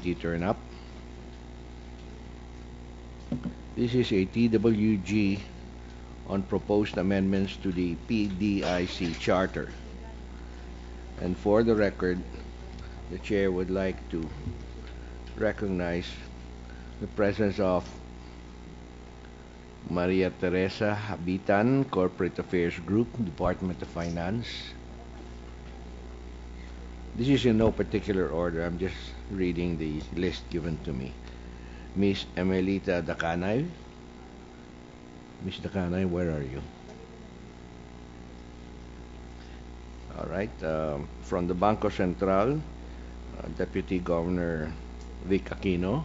committee turn up. This is a TWG on proposed amendments to the PDIC charter. And for the record, the chair would like to recognize the presence of Maria Teresa Habitan, Corporate Affairs Group, Department of Finance. This is in no particular order. I'm just reading the list given to me. Miss Emelita Dacanay. Miss Dacanay, where are you? All right. From the Banco Central, Deputy Governor Vic Aquino.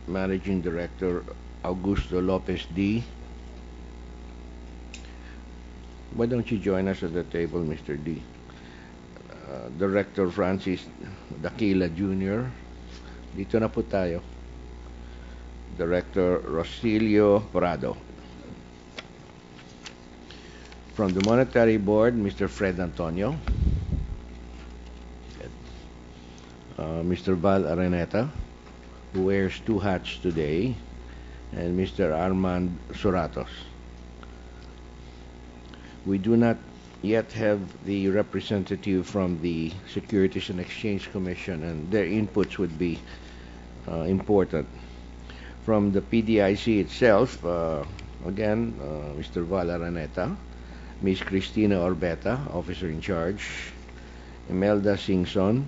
Managing Director Augusto Lopez D. Why don't you join us at the table, Mr. D? Director Francis Daquila Jr. Dito na po tayo. Director Rosilio Prado. From the Monetary Board, Mr. Fred Antonio. Mr. Val Araneta, who wears two hats today, and Mr. Armand Suratos. We do not yet have the representative from the Securities and Exchange Commission, and their inputs would be important. From the PDIC itself, again, Mr. Val Araneta, Ms. Cristina Orbeta, Officer in Charge, Imelda Singson,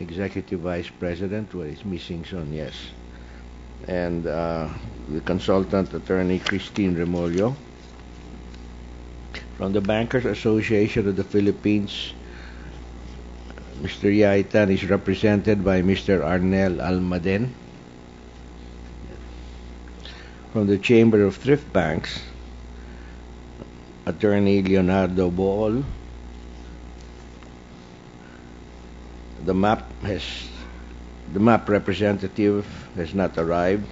Executive Vice President. Well, it's Ms. Singson, yes. And the Consultant Attorney Christine Remolio. From the Bankers Association of the Philippines, Mr. Yaitan is represented by Mr. Arnel Almaden. From the Chamber of Thrift Banks, Attorney Leonardo Bool. The MAP representative has not arrived,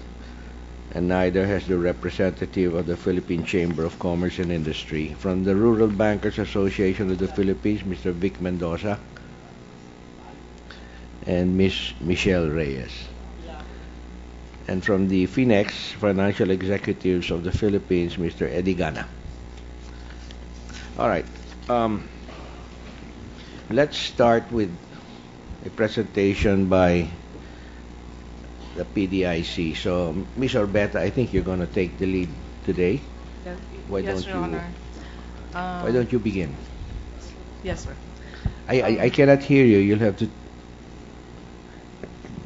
and neither has the representative of the Philippine Chamber of Commerce and Industry. From the Rural Bankers Association of the Philippines, Mr. Vic Mendoza and Ms. Michelle Reyes. And from the FINEX, Financial Executives of the Philippines, Mr. Eddie Gana. All right. Let's start with a presentation by the PDIC. So, Ms. Orbeta, I think you're going to take the lead today. Why Yes, don't Your you? Honor. Why don't you begin? Yes, sir. I cannot hear you. You'll have to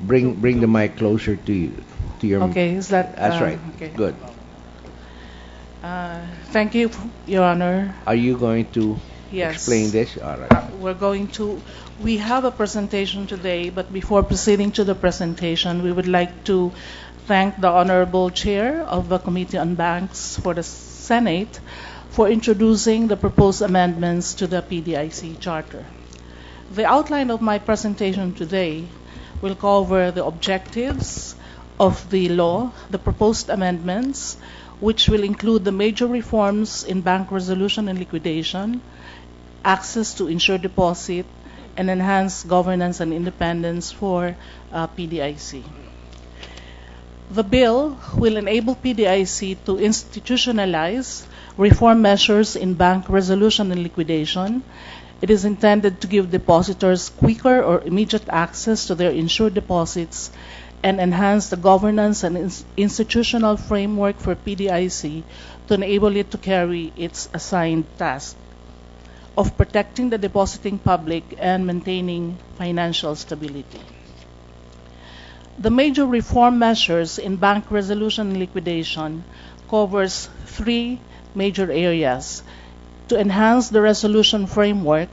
bring the mic closer to you, to your. Okay, is that? That's right. Okay. Good. Thank you, Your Honor. Are you going to Yes. explain this? All right. We have a presentation today, but before proceeding to the presentation, we would like to thank the Honorable Chair of the Committee on Banks for the Senate for introducing the proposed amendments to the PDIC Charter. The outline of my presentation today will cover the objectives of the law, the proposed amendments, which will include the major reforms in bank resolution and liquidation, access to insured deposit, and enhanced governance and independence for PDIC. The bill will enable PDIC to institutionalize reform measures in bank resolution and liquidation. It is intended to give depositors quicker or immediate access to their insured deposits and enhance the governance and institutional framework for PDIC to enable it to carry its assigned task of protecting the depositing public and maintaining financial stability. The major reform measures in bank resolution and liquidation covers three major areas. To enhance the resolution framework,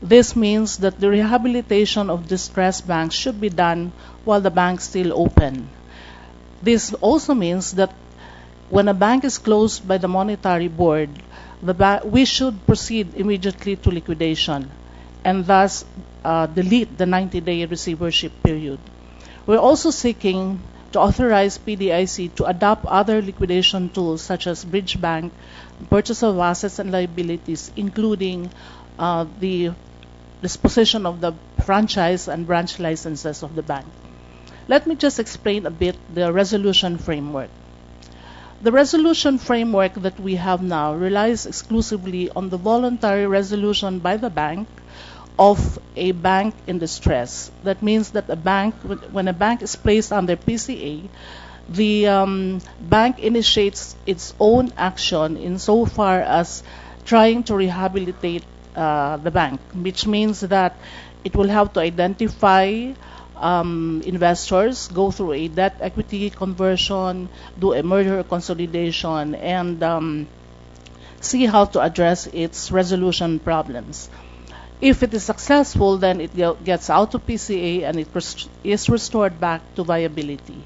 this means that the rehabilitation of distressed banks should be done while the bank is still open. This also means that when a bank is closed by the Monetary Board, we should proceed immediately to liquidation and thus delete the 90-day receivership period. We're also seeking to authorize PDIC to adopt other liquidation tools such as bridge bank, purchase of assets and liabilities, including the disposition of the franchise and branch licenses of the bank. Let me just explain a bit the resolution framework. The resolution framework that we have now relies exclusively on the voluntary resolution by the bank of a bank in distress. That means that when a bank is placed under PCA, the bank initiates its own action insofar as trying to rehabilitate the bank, which means that it will have to identify investors, go through a debt equity conversion, do a merger consolidation, and see how to address its resolution problems. If it is successful, then it gets out of PCA and it is restored back to viability.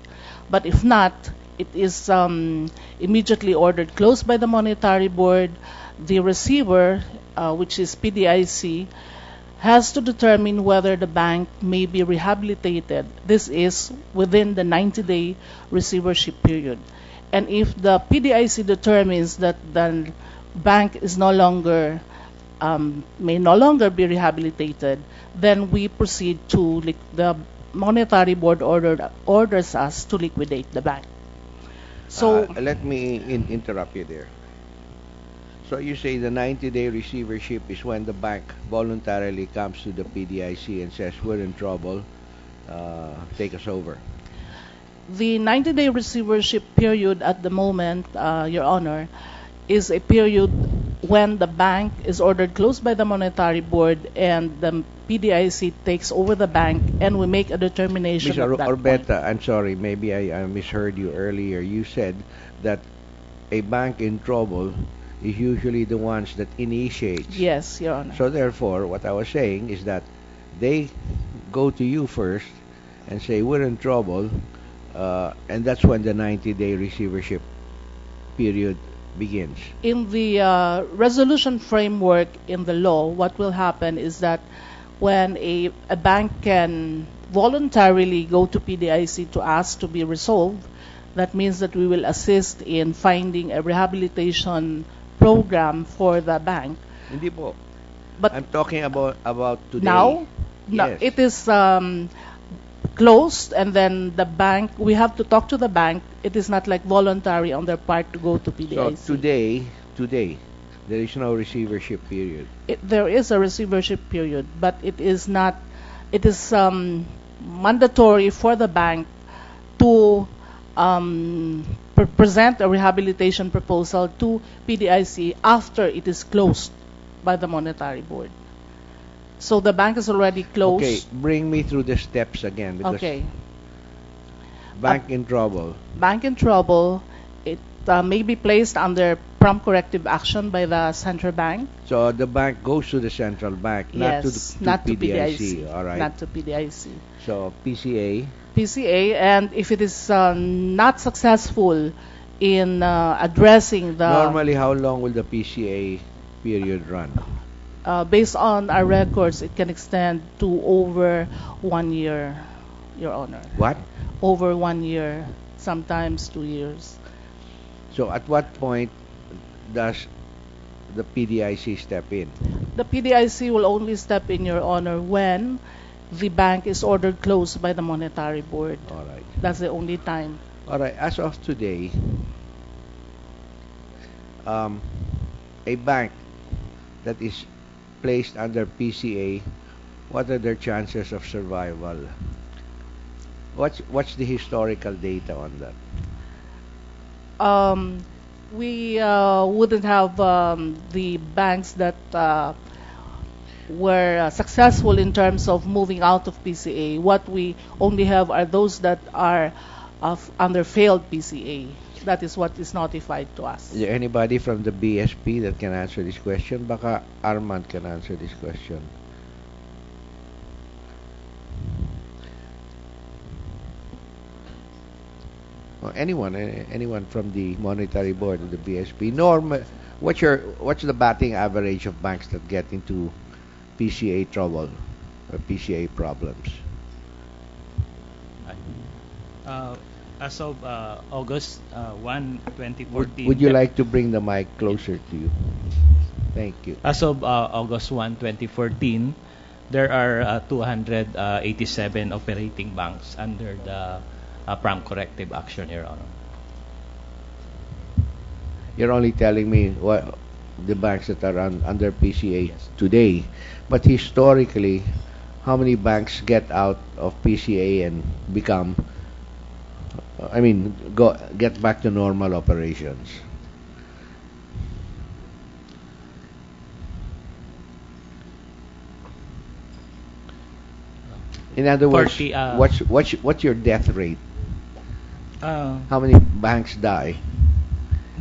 But if not, it is immediately ordered closed by the Monetary Board. The receiver, which is PDIC, has to determine whether the bank may be rehabilitated. This is within the 90-day receivership period. And if the PDIC determines that the bank is no longer may no longer be rehabilitated, then we proceed to the Monetary Board orders us to liquidate the bank. So let me interrupt you there. So you say the 90-day receivership is when the bank voluntarily comes to the PDIC and says, we're in trouble, take us over. The 90-day receivership period at the moment, Your Honor, is a period when the bank is ordered closed by the Monetary Board and the PDIC takes over the bank and we make a determination Ms. at that Orbeta, point. I'm sorry, maybe I misheard you earlier. You said that a bank in trouble is usually the ones that initiates. Yes, Your Honor. So therefore, what I was saying is that they go to you first and say, we're in trouble, and that's when the 90-day receivership period begins. In the resolution framework in the law, what will happen is that when a bank can voluntarily go to PDIC to ask to be resolved, that means that we will assist in finding a rehabilitation program for the bank. Hindi po. But I'm talking about today. now, Yes. it is closed, and then the bank, we have to talk to the bank. It is not like voluntary on their part to go to PDIC. So today, there is no receivership period. There is a receivership period, but it is not. It is mandatory for the bank to present a rehabilitation proposal to PDIC after it is closed by the Monetary Board. So the bank is already closed. Okay, bring me through the steps again. Because Okay. Bank in trouble. Bank in trouble. It may be placed under prompt corrective action by the central bank. So the bank goes to the central bank, not Yes, to not to PDIC. PDIC. All right. Not to PDIC. So PCA. PCA, and if it is not successful in addressing the Normally, how long will the PCA period run? based on our records, it can extend to over 1 year, Your Honor. What? Over 1 year, sometimes 2 years. So at what point does the PDIC step in? The PDIC will only step in, Your Honor, when the bank is ordered closed by the Monetary Board. All right. That's the only time. All right. As of today, a bank that is placed under PCA, what are their chances of survival? What's the historical data on that? We wouldn't have the banks that were successful in terms of moving out of PCA. What we only have are those that are under failed PCA. That is what is notified to us. Is there anybody from the BSP that can answer this question? Baka Armand can answer this question. Or anyone from the Monetary Board or the BSP. Norm, what's the batting average of banks that get into PCA trouble or PCA problems? As of August 1, 2014. Would you like to bring the mic closer to you? Thank you. As of August 1, 2014, there are 287 operating banks under the prompt corrective action, Your Honor. You're only telling me what the banks that are under PCA Yes. today, but historically, how many banks get out of PCA and become, get back to normal operations? In other words, 40, what's your death rate? Uh, How many banks die?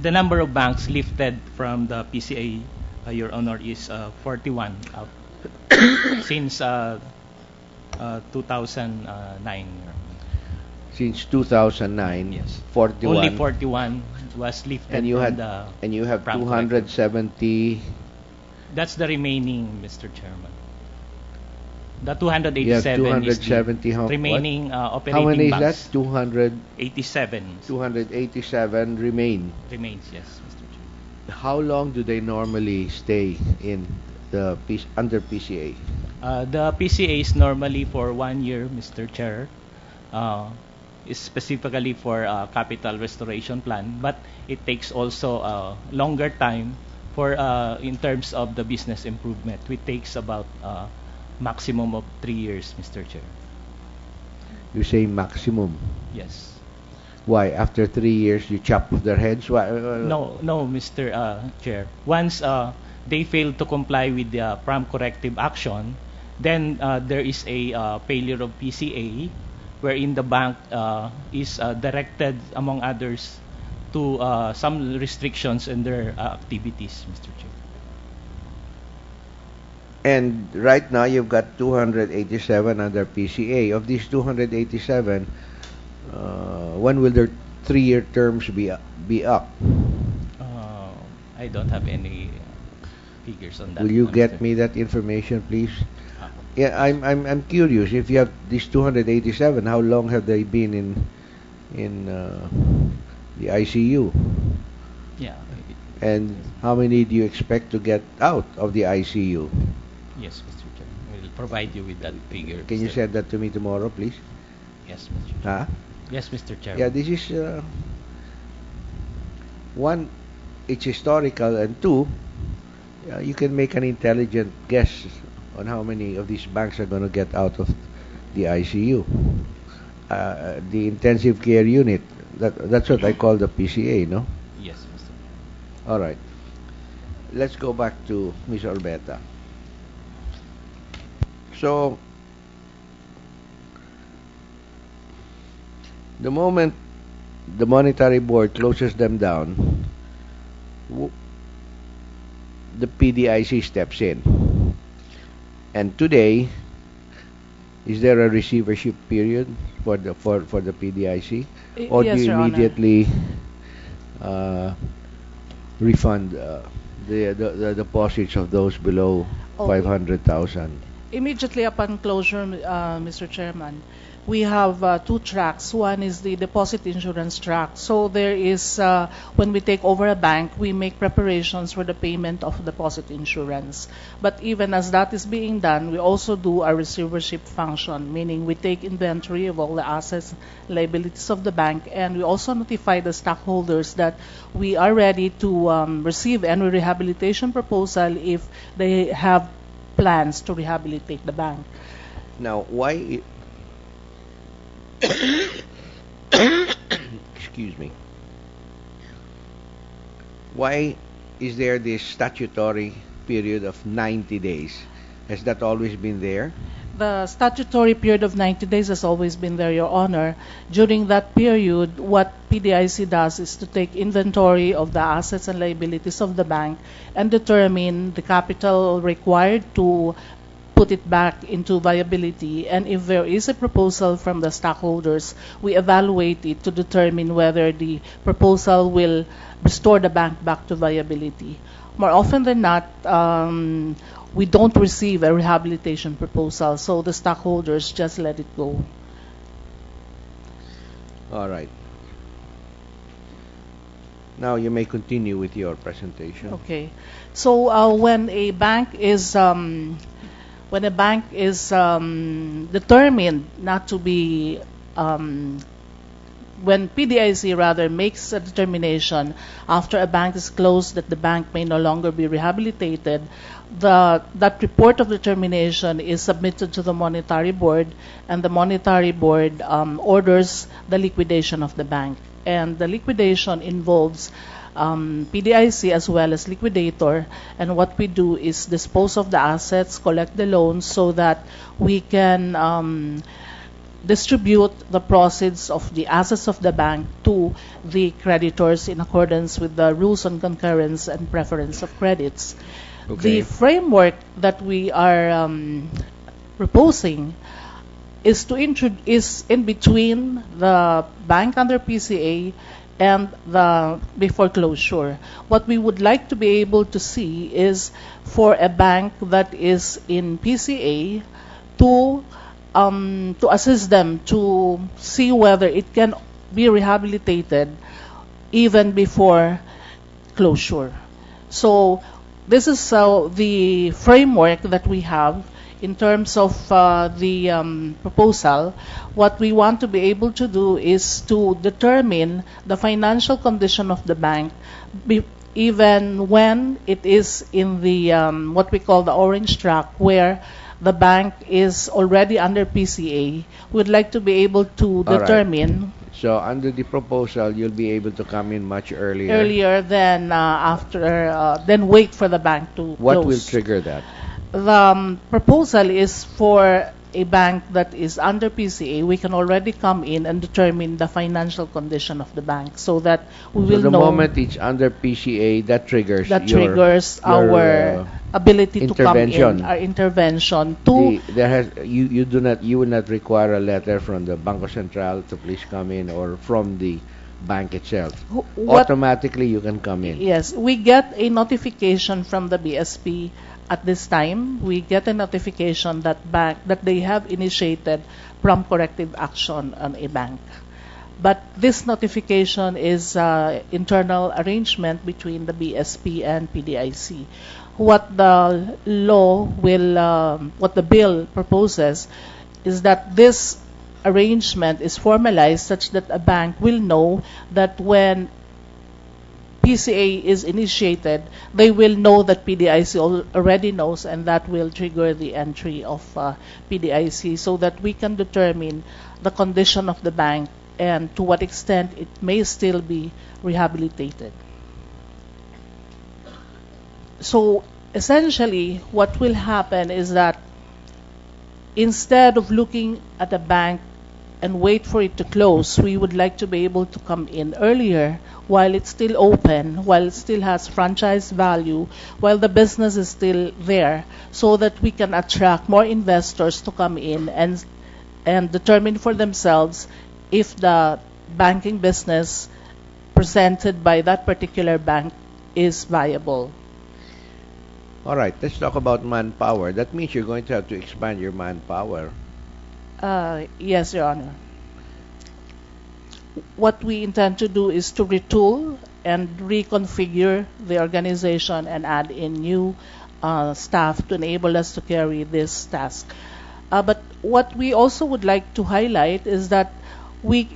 the number of banks lifted from the PCA, Your Honor, is 41 out since 2009. Since 2009, Yes. 41. Only 41 was lifted And you from had the and you have prompt 270. That's the remaining, Mr. Chairman. The You have 287 is 270. the remaining How operating many is banks. that? 200. 87 287 remain. remains, yes, Mr. Chairman. How long do they normally stay in the under PCA? The PCA is normally for 1 year, Mr. Chair. Is specifically for capital restoration plan, but it takes also longer time for in terms of the business improvement. It takes about maximum of 3 years, Mr. Chair. You say maximum. Yes. Why? After 3 years, you chop off their heads? Why? No, Mr. Chair. Once they fail to comply with the prompt corrective action, then there is a failure of PCA, wherein the bank is directed, among others, to some restrictions in their activities, Mr. Chair. And right now, you've got 287 under PCA. Of these 287, when will their 3-year terms be up? I don't have any figures on that. Will you get Mr. me that information, please? Ah, Yeah, I'm curious. If you have these 287, how long have they been in the ICU? Yeah. And how many do you expect to get out of the ICU? Yes, Mr. Chair. We'll provide you with that figure. Can you Mr. send that to me tomorrow, please? Yes, Mr. Chair. Huh? Yes, Mr. Chair. Yeah, this is one. It's historical, and two, you can make an intelligent guess on how many of these banks are going to get out of the ICU, the intensive care unit. That's what I call the PCA, no? Yes, Mr. Chair. All right. Let's go back to Ms. Orbeta. So, the moment the monetary board closes them down, the PDIC steps in. And today, is there a receivership period for the PDIC, or Yes, do you Your Honor. immediately refund the deposits of those below Oh. 500,000? Immediately upon closure, Mr. Chairman, we have two tracks. One is the deposit insurance track. So there is, when we take over a bank, we make preparations for the payment of deposit insurance. But even as that is being done, we also do a receivership function, meaning we take inventory of all the assets, liabilities of the bank, and we also notify the stockholders that we are ready to receive any rehabilitation proposal if they have plans to rehabilitate the bank. Now, why? Excuse me. Why is there this statutory period of 90 days? Has that always been there? The statutory period of 90 days has always been there, Your Honor. During that period, what PDIC does is to take inventory of the assets and liabilities of the bank and determine the capital required to put it back into viability. And if there is a proposal from the stockholders, we evaluate it to determine whether the proposal will restore the bank back to viability. More often than not, we don't receive a rehabilitation proposal, so the stockholders just let it go. All right. Now you may continue with your presentation. Okay. So when a bank is when a bank is determined not to be, when PDIC rather makes a determination after a bank is closed that the bank may no longer be rehabilitated, that report of determination is submitted to the monetary board, and the monetary board orders the liquidation of the bank. And the liquidation involves PDIC as well as liquidator, and what we do is dispose of the assets, collect the loans so that we can distribute the proceeds of the assets of the bank to the creditors in accordance with the rules on concurrence and preference of credits. Okay. The framework that we are proposing is in between the bank under PCA and the before closure. What we would like to be able to see is for a bank that is in PCA to assist them to see whether it can be rehabilitated even before closure. So this is the framework that we have in terms of the proposal. What we want to be able to do is to determine the financial condition of the bank even when it is in the what we call the orange track, where the bank is already under PCA. We'd like to be able to All right. determine So under the proposal, you'll be able to come in much earlier. than after, then wait for the bank to What close. will trigger that? The proposal is for a bank that is under PCA. We can already come in and determine the financial condition of the bank so that we So will the know moment it's under PCA, that triggers our ability to come intervention. in, our intervention to you will not require a letter from the Banco Central to please come in, or from the bank itself. Automatically you can come in. Yes, we get a notification from the BSP at this time. We get a notification that they have initiated prompt corrective action on a bank. But this notification is internal arrangement between the BSP and PDIC. What the what the bill proposes is that this arrangement is formalized such that a bank will know that when PCA is initiated, they will know that PDIC already knows, and that will trigger the entry of PDIC so that we can determine the condition of the bank and to what extent it may still be rehabilitated. So essentially, what will happen is that instead of looking at a bank and wait for it to close, we would like to be able to come in earlier while it's still open, while it still has franchise value, while the business is still there, so that we can attract more investors to come in and determine for themselves if the banking business presented by that particular bank is viable. All right, let's talk about manpower. That means you're going to have to expand your manpower. Yes, Your Honor. What we intend to do is to retool and reconfigure the organization and add in new staff to enable us to carry this task. But what we also would like to highlight is that we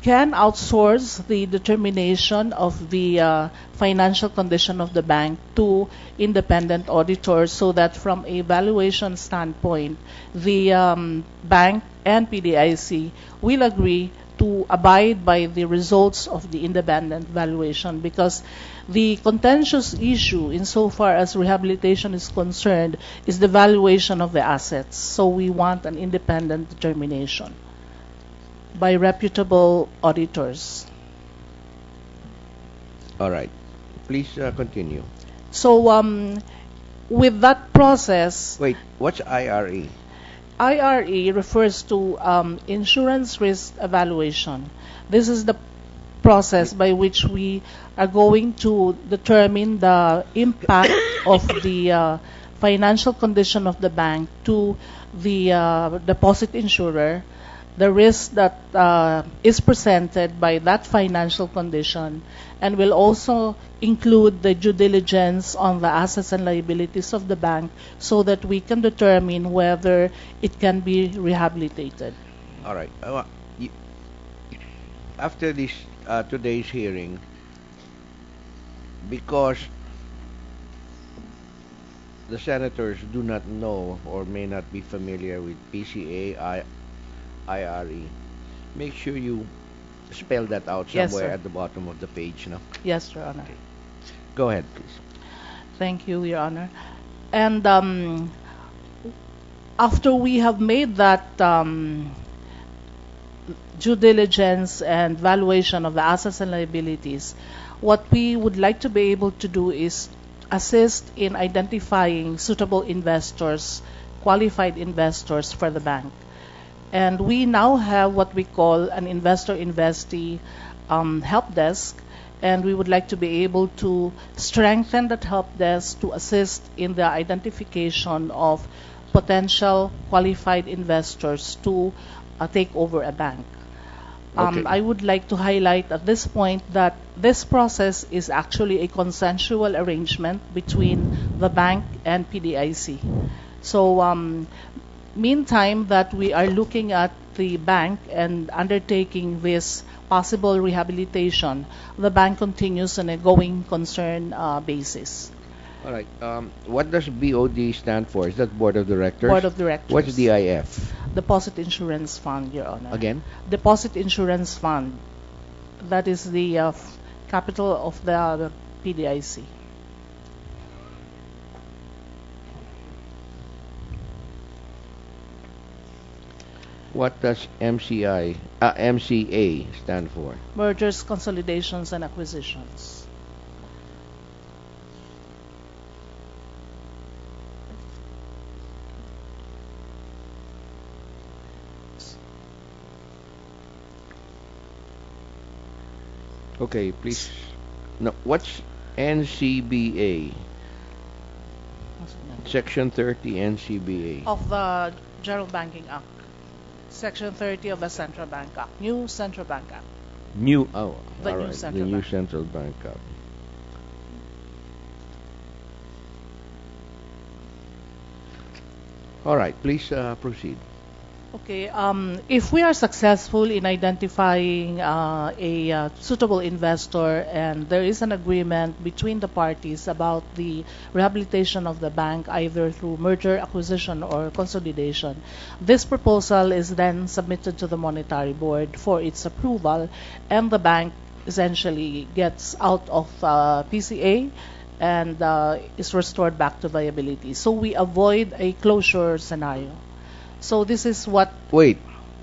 can outsource the determination of the financial condition of the bank to independent auditors, so that from a valuation standpoint, the bank and PDIC will agree to abide by the results of the independent valuation, because the contentious issue insofar as rehabilitation is concerned is the valuation of the assets. So we want an independent determination by reputable auditors. All right. Please continue. So with that process, Wait, what's IRE? IRE refers to insurance risk evaluation. This is the process by which we are going to determine the impact of the financial condition of the bank to the deposit insurer the risk that is presented by that financial condition, and will also include the due diligence on the assets and liabilities of the bank so that we can determine whether it can be rehabilitated. All right. After this today's hearing, because the senators do not know or may not be familiar with PCA, IRE, make sure you spell that out Yes, somewhere sir. at the bottom of the page. No? Yes, Your Honor. Okay. Go ahead, please. Thank you, Your Honor. And after we have made that due diligence and valuation of the assets and liabilities, what we would like to be able to do is assist in identifying suitable investors, qualified investors for the bank. And we now have what we call an investor-investee help desk, and we would like to be able to strengthen that help desk to assist in the identification of potential qualified investors to take over a bank. Okay. I would like to highlight at this point that this process is actually a consensual arrangement between the bank and PDIC. So, meantime that we are looking at the bank and undertaking this possible rehabilitation, the bank continues on a going concern basis. All right. What does BOD stand for? Is that Board of Directors? Board of Directors. What's DIF? Deposit Insurance Fund, Your Honor. Again? Deposit Insurance Fund. That is the capital of the PDIC. What does MCA stand for? Mergers, consolidations, and acquisitions. Okay, please. No, what's NCBA? Section 30 NCBA. Of the General Banking Act. Section 30 of the Central Bank Act. New Central Bank Act. The The all new right, central the new bank. central bank act. All right, please proceed. Okay, if we are successful in identifying a suitable investor and there is an agreement between the parties about the rehabilitation of the bank either through merger, acquisition, or consolidation, this proposal is then submitted to the Monetary Board for its approval, and the bank essentially gets out of PCA and is restored back to viability. So we avoid a closure scenario. So this is what Wait,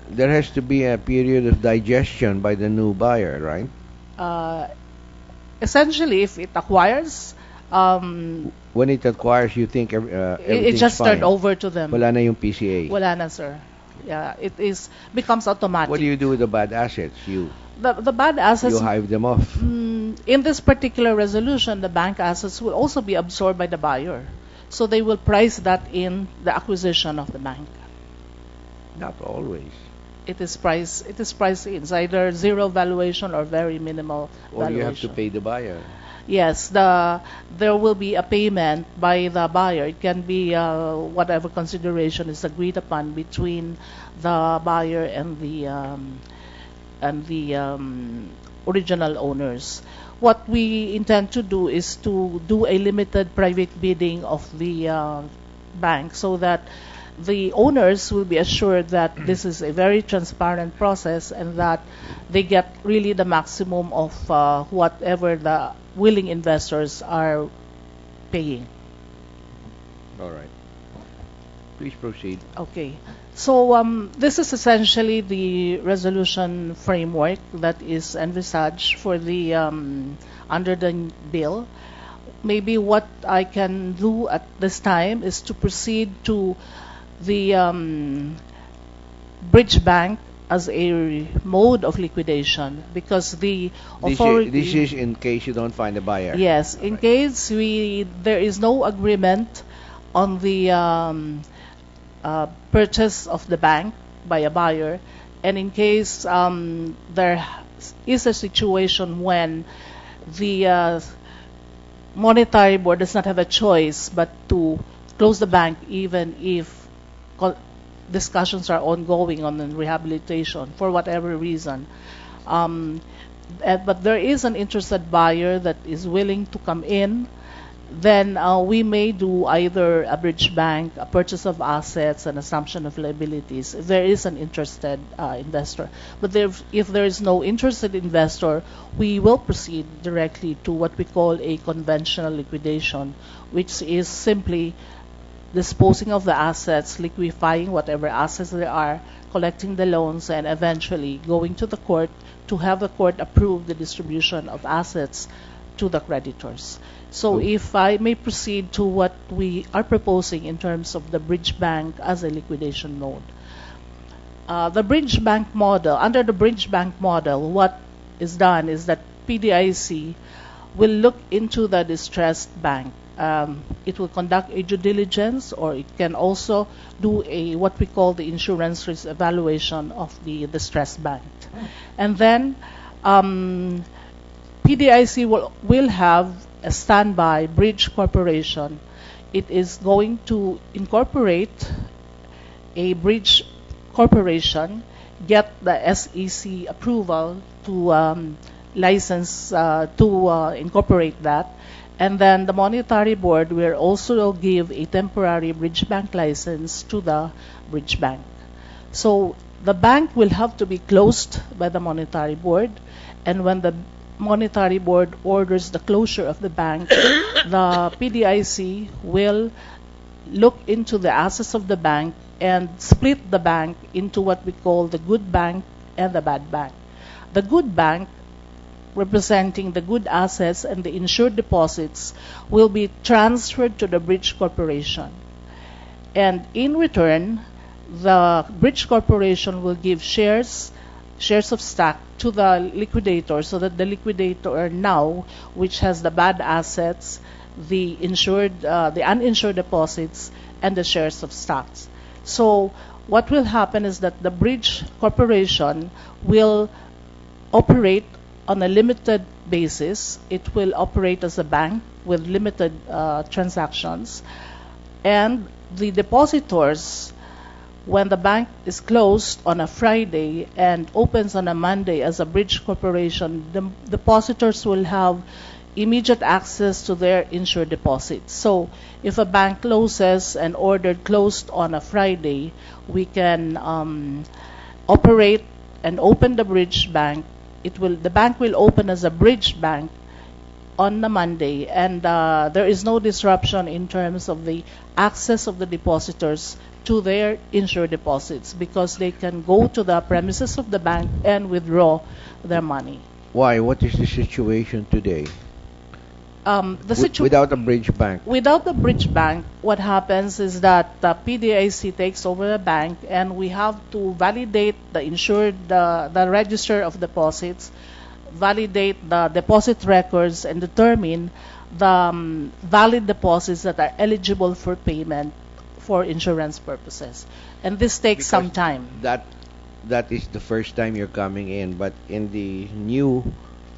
there has to be a period of digestion by the new buyer, right? essentially, if it acquires, When it acquires, you think it everything's just fine. turned over to them. Wala na yung PCA. Wala na, sir. Yeah, it becomes automatic. What do you do with the bad assets? You The bad assets, hive them off. in this particular resolution, the bank assets will also be absorbed by the buyer. So they will price that in the acquisition of the bank. Not always. It is priced in. It's either zero valuation or very minimal Or valuation. you have to pay the buyer. Yes, there will be a payment by the buyer. It can be whatever consideration is agreed upon between the buyer and the original owners. What we intend to do is to do a limited private bidding of the bank so that the owners will be assured that this is a very transparent process and that they get really the maximum of whatever the willing investors are paying. All right. Please proceed. Okay. So this is essentially the resolution framework that is envisaged for the under the bill. Maybe what I can do at this time is to proceed to the bridge bank as a mode of liquidation because the authority. This is in case you don't find a buyer. Yes, in case there is no agreement on the purchase of the bank by a buyer, And in case there is a situation when the monetary board does not have a choice but to close the bank even if discussions are ongoing on the rehabilitation for whatever reason. But there is an interested buyer that is willing to come in, then we may do either a bridge bank, a purchase of assets, an assumption of liabilities, if there is an interested investor. But if there is no interested investor, we will proceed directly to what we call a conventional liquidation, which is simply disposing of the assets, liquefying whatever assets there are, collecting the loans, and eventually going to the court to have the court approve the distribution of assets to the creditors. So if I may proceed to what we are proposing in terms of the bridge bank as a liquidation mode. The bridge bank model, under the bridge bank model, what is done is that PDIC will look into the distressed bank. It will conduct a due diligence, or it can also do a what we call the insurance risk evaluation of the distressed bank. And then PDIC will have a standby bridge corporation. It is going to incorporate a bridge corporation, get the SEC approval to license to incorporate that, and then the monetary board will also give a temporary bridge bank license to the bridge bank. So the bank will have to be closed by the monetary board, and when the monetary board orders the closure of the bank, the PDIC will look into the assets of the bank and split the bank into what we call the good bank and the bad bank. The good bank, representing the good assets and the insured deposits, will be transferred to the bridge corporation. And in return, the bridge corporation will give shares of stock to the liquidator, so that the liquidator now, which has the bad assets, the uninsured deposits, and the shares of stocks. So what will happen is that the bridge corporation will operate on a limited basis. It will operate as a bank with limited transactions, and the depositors, when the bank is closed on a Friday and opens on a Monday as a bridge corporation, the depositors will have immediate access to their insured deposits. So if a bank closes and ordered closed on a Friday, we can operate and open the bridge bank. The bank will open as a bridge bank on the Monday, and there is no disruption in terms of the access of the depositors to their insured deposits, because they can go to the premises of the bank and withdraw their money. Why? What is the situation today? Without a bridge bank? Without the bridge bank, what happens is that the PDIC takes over the bank, and we have to validate the insured, the register of deposits, validate the deposit records, and determine the valid deposits that are eligible for payment for insurance purposes. And this takes some time. That is the first time you're coming in, but in the new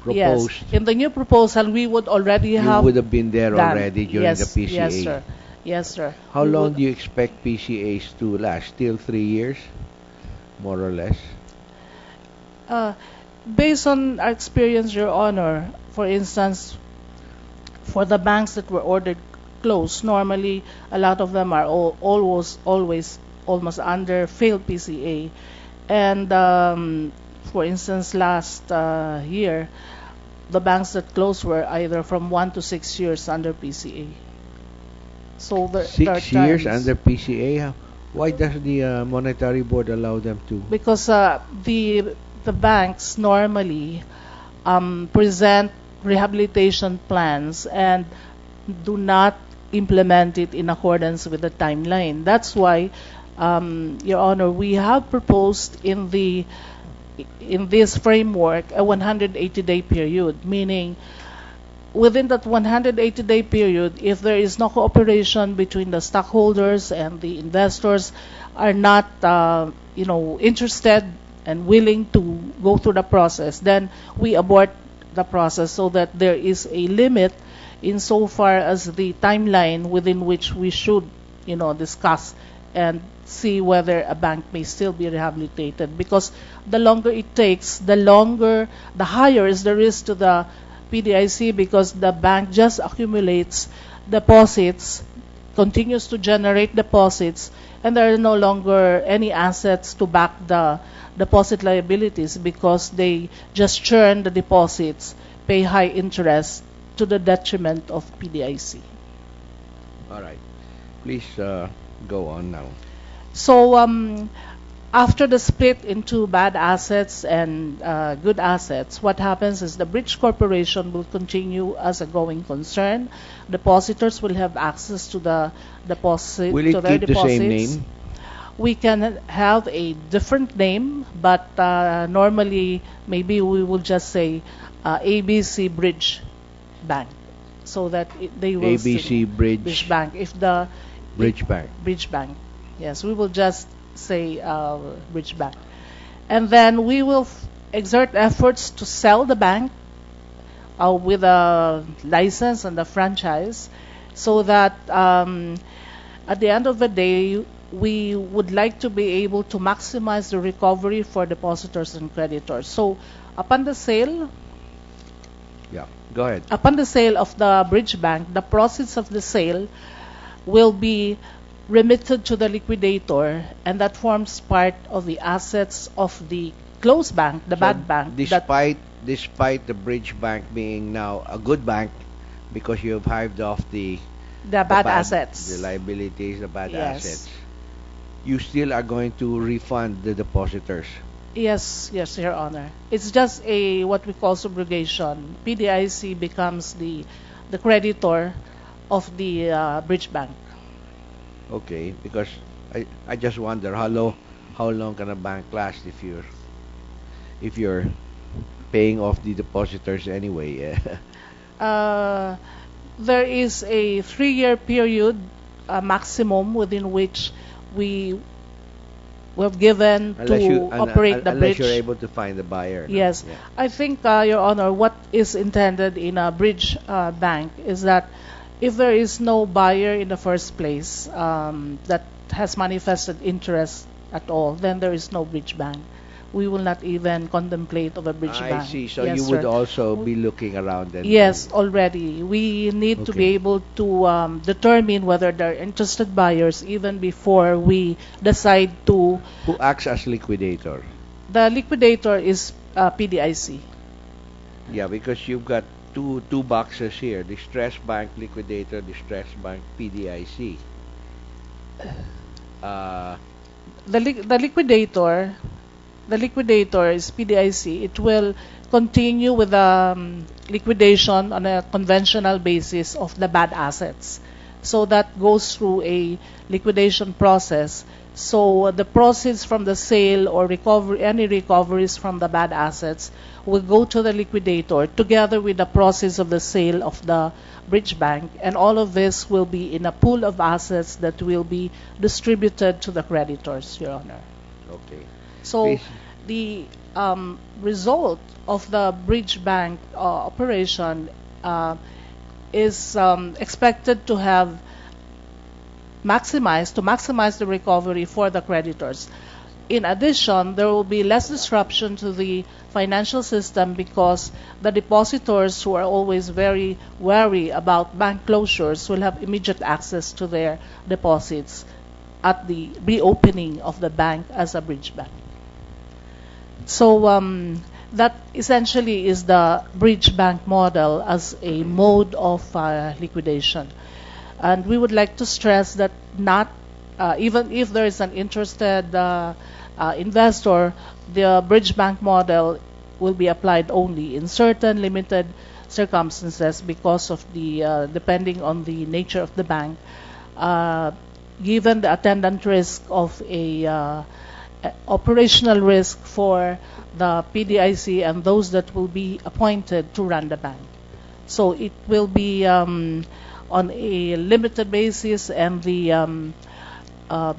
proposed... Yes, in the new proposal, we would already have... You would have been there already during the PCA. Yes, sir. Yes, sir. How long do you expect PCAs to last? Still 3 years? More or less? Based on our experience, Your Honor, for instance, for the banks that were ordered closed, normally a lot of them are almost under failed PCA. And for instance, last year, the banks that closed were either from 1 to 6 years under PCA. So there 6 years under PCA? Why does the monetary board allow them to? Because the banks normally present rehabilitation plans and do not implement it in accordance with the timeline. That's why, Your Honor, we have proposed in this framework a 180-day period, meaning within that 180-day period, if there is no cooperation between the stockholders and the investors are not interested and willing to go through the process, then we abort the process so that there is a limit insofar as the timeline within which we should, discuss and see whether a bank may still be rehabilitated. Because the longer it takes, the higher is the risk to the PDIC, because the bank just accumulates deposits, continues to generate deposits, and there are no longer any assets to back the deposit liabilities because they just churn the deposits, pay high interest to the detriment of PDIC. All right. Please go on now. So after the split into bad assets and good assets, what happens is the bridge corporation will continue as a going concern. Depositors will have access to the deposit, Will it to their keep deposits. the same name? We can have a different name, but normally maybe we will just say ABC Bridge Bank, so that they will ABC Bridge Bank. If the Bridge Bank. Bridge Bank, yes, we will just say Bridge Bank, and then we will exert efforts to sell the bank with a license and a franchise, so that at the end of the day, we would like to be able to maximize the recovery for depositors and creditors. So upon the sale, Yeah, go ahead. upon the sale of the Bridge Bank, the proceeds of the sale will be remitted to the liquidator, and that forms part of the assets of the closed bank, the bad bank. Despite the Bridge Bank being now a good bank, because you have hived off the bad assets. the liabilities, the bad Yes. assets, you still are going to refund the depositors. Yes, Your Honor. It's just what we call subrogation. PDIC becomes the creditor of the Bridge Bank. Okay, because I just wonder how long can a bank last if you're paying off the depositors anyway. There is a 3-year period maximum within which we were given to operate the unless bridge. you're able to find the buyer. No? Yes. Yeah. I think, Your Honor, what is intended in a bridge bank is that if there is no buyer in the first place that has manifested interest at all, then there is no bridge bank. We will not even contemplate of a bridge bank. I see. So Yes, you would sir. also be looking around then. Yes, already. We need to Okay. be able to determine whether there are interested buyers even before we decide to. Who acts as liquidator? The liquidator is PDIC. Yeah, because you've got two boxes here: distressed bank liquidator, distressed bank PDIC. The liquidator is PDIC. It will continue with liquidation on a conventional basis of the bad assets. So that goes through a liquidation process. So the proceeds from the sale or any recoveries from the bad assets will go to the liquidator together with the proceeds of the sale of the bridge bank, and all of this will be in a pool of assets that will be distributed to the creditors, Your Honor. Okay. So Please. the result of the bridge bank operation is expected to have maximize the recovery for the creditors. In addition, there will be less disruption to the financial system because the depositors, who are always very wary about bank closures, will have immediate access to their deposits at the reopening of the bank as a bridge bank. So that essentially is the bridge bank model as a mode of liquidation. And we would like to stress that not even if there is an interested investor, the bridge bank model will be applied only in certain limited circumstances because of the depending on the nature of the bank, given the attendant risk of a operational risk for the PDIC and those that will be appointed to run the bank. So it will be on a limited basis, and the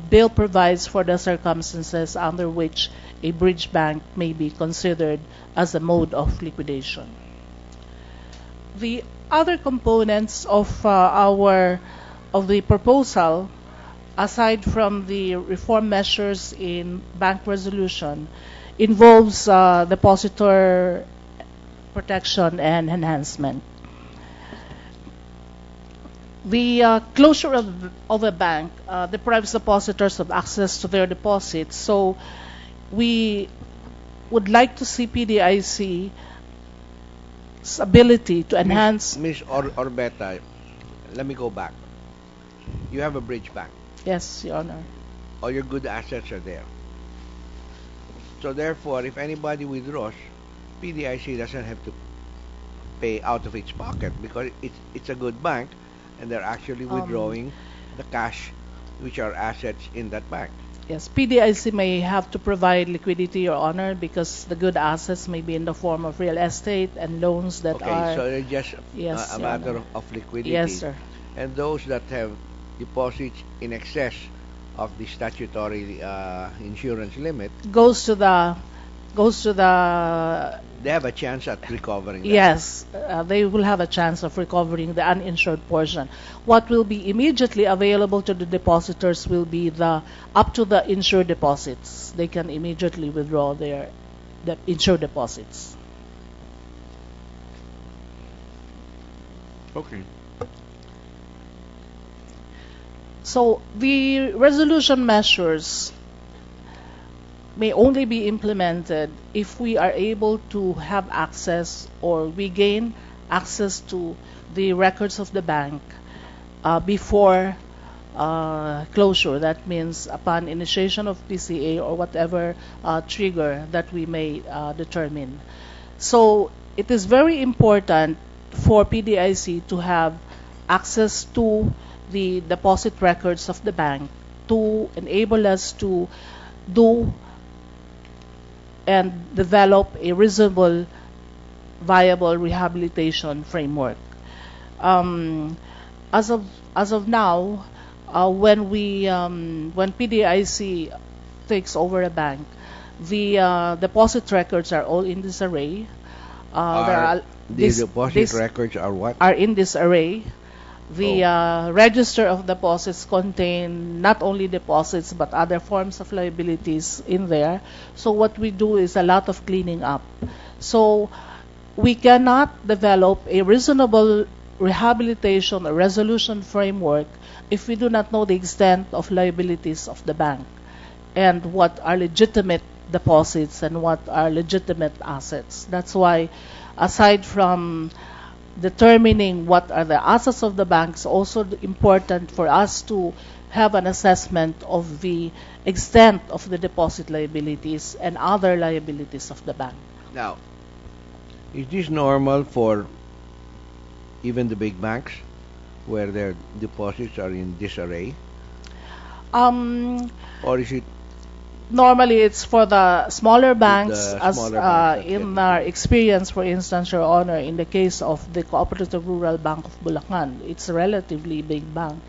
bill provides for the circumstances under which a bridge bank may be considered as a mode of liquidation. The other components of the proposal, aside from the reform measures in bank resolution, involves depositor protection and enhancement. The closure of a bank deprives depositors of access to their deposits, so we would like to see PDIC's ability to enhance. Miss Orbeta, let me go back. You have a bridge bank. Yes, Your Honor. All your good assets are there. So therefore, if anybody withdraws, PDIC doesn't have to pay out of its pocket because it's a good bank, and they're actually withdrawing the cash, which are assets in that bank. Yes, PDIC may have to provide liquidity, Your Honor, because the good assets may be in the form of real estate and loans that Okay, are. so it's just Yes, a Your matter Honor. of liquidity. Yes, sir. And those that have deposits in excess of the statutory insurance limit, Goes to the. they have a chance at recovering that. Yes, they will have a chance of recovering the uninsured portion. What will be immediately available to the depositors will be up to the insured deposits. They can immediately withdraw the insured deposits. Okay. So the resolution measures may only be implemented if we are able to have access or we gain access to the records of the bank before closure. That means upon initiation of PCA or whatever trigger that we may determine. So it is very important for PDIC to have access to the deposit records of the bank to enable us to do and develop a reasonable, viable rehabilitation framework. As of now, when PDIC takes over a bank, the deposit records are all in disarray. The deposit records are what? Are in disarray. The register of deposits contain not only deposits but other forms of liabilities in there. So what we do is a lot of cleaning up. So we cannot develop a reasonable rehabilitation or resolution framework if we do not know the extent of liabilities of the bank and what are legitimate deposits and what are legitimate assets. That's why, aside from determining what are the assets of the bank, is also important for us to have an assessment of the extent of the deposit liabilities and other liabilities of the bank. Now, is this normal for even the big banks where their deposits are in disarray? Or is it Normally, it's for the smaller banks, in our experience, for instance, Your Honor, in the case of the Cooperative Rural Bank of Bulacan, it's a relatively big bank,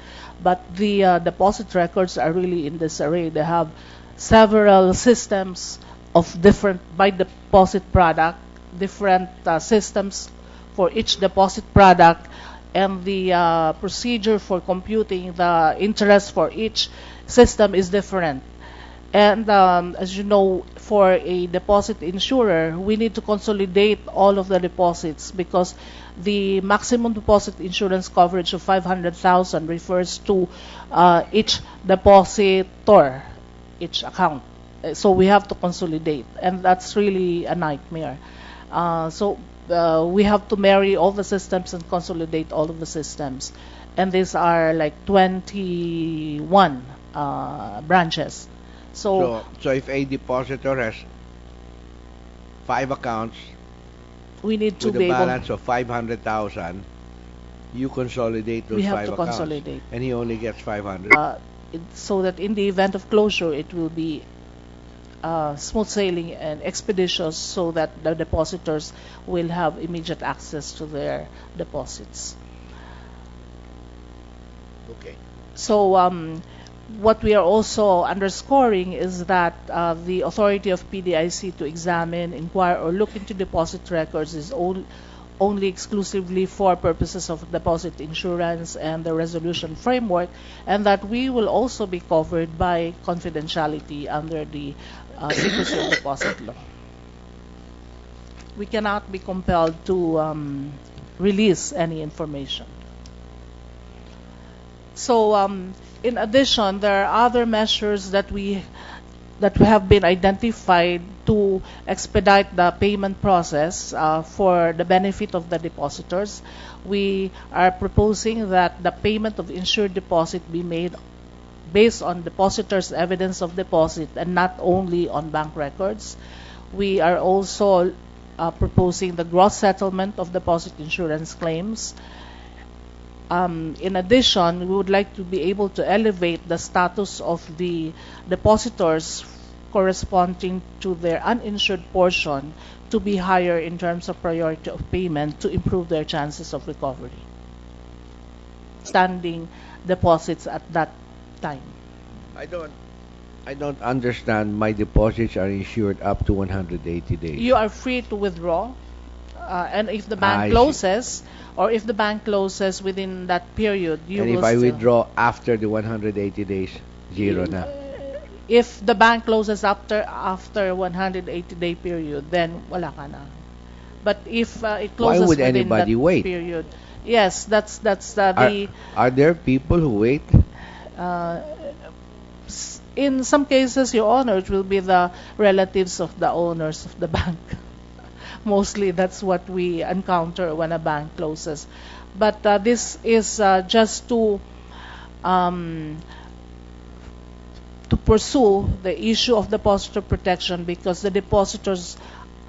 but the deposit records are really in disarray. They have several systems of different, by deposit product, different systems for each deposit product, and the procedure for computing the interest for each system is different. And as you know, for a deposit insurer, we need to consolidate all of the deposits because the maximum deposit insurance coverage of 500,000 refers to each depositor, each account. So we have to consolidate, and that's really a nightmare. So we have to marry all the systems and consolidate all of the systems. And these are like 21 branches. so if a depositor has 5 accounts We need to with be a able. balance of 500,000, you consolidate those We have 5 to accounts, consolidate. and he only gets 500. So that in the event of closure, it will be smooth sailing and expeditious, so that the depositors will have immediate access to their deposits. Okay. So what we are also underscoring is that the authority of PDIC to examine, inquire, or look into deposit records is only exclusively for purposes of deposit insurance and the resolution framework, and that we will also be covered by confidentiality under the secrecy of deposit law. We cannot be compelled to release any information. So, in addition, there are other measures that we have been identified to expedite the payment process for the benefit of the depositors. We are proposing that the payment of insured deposit be made based on depositors' evidence of deposit and not only on bank records. We are also proposing the gross settlement of deposit insurance claims. In addition, we would like to be able to elevate the status of the depositors corresponding to their uninsured portion to be higher in terms of priority of payment to improve their chances of recovery. Standing deposits at that time. I don't understand. My deposits are insured up to 180 days. You are free to withdraw, and if the I bank see. closes, or if the bank closes within that period, you And will if I still. withdraw after the 180 days, zero na. If the bank closes after 180-day period, then wala ka na. But if it Why closes would within anybody that wait? period, yes, that's the. Are there people who wait? Uh, in some cases, Your Honor, it will be the relatives of the owners of the bank. Mostly, that's what we encounter when a bank closes. But this is just to pursue the issue of depositor protection, because the depositors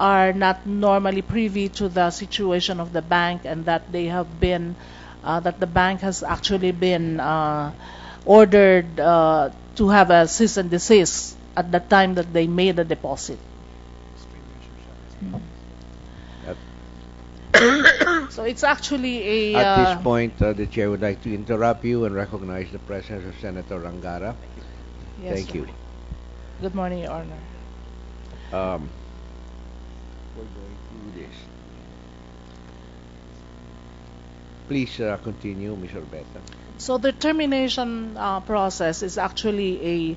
are not normally privy to the situation of the bank, and that they have been that the bank has actually been ordered to have a cease and desist at the time that they made the deposit. So it's actually a. At this point, the chair would like to interrupt you and recognize the presence of Senator Rangara. Yes, Thank you. Good morning, Your Honor. We're going through this. Please continue, Ms. Orbeta. So the termination process is actually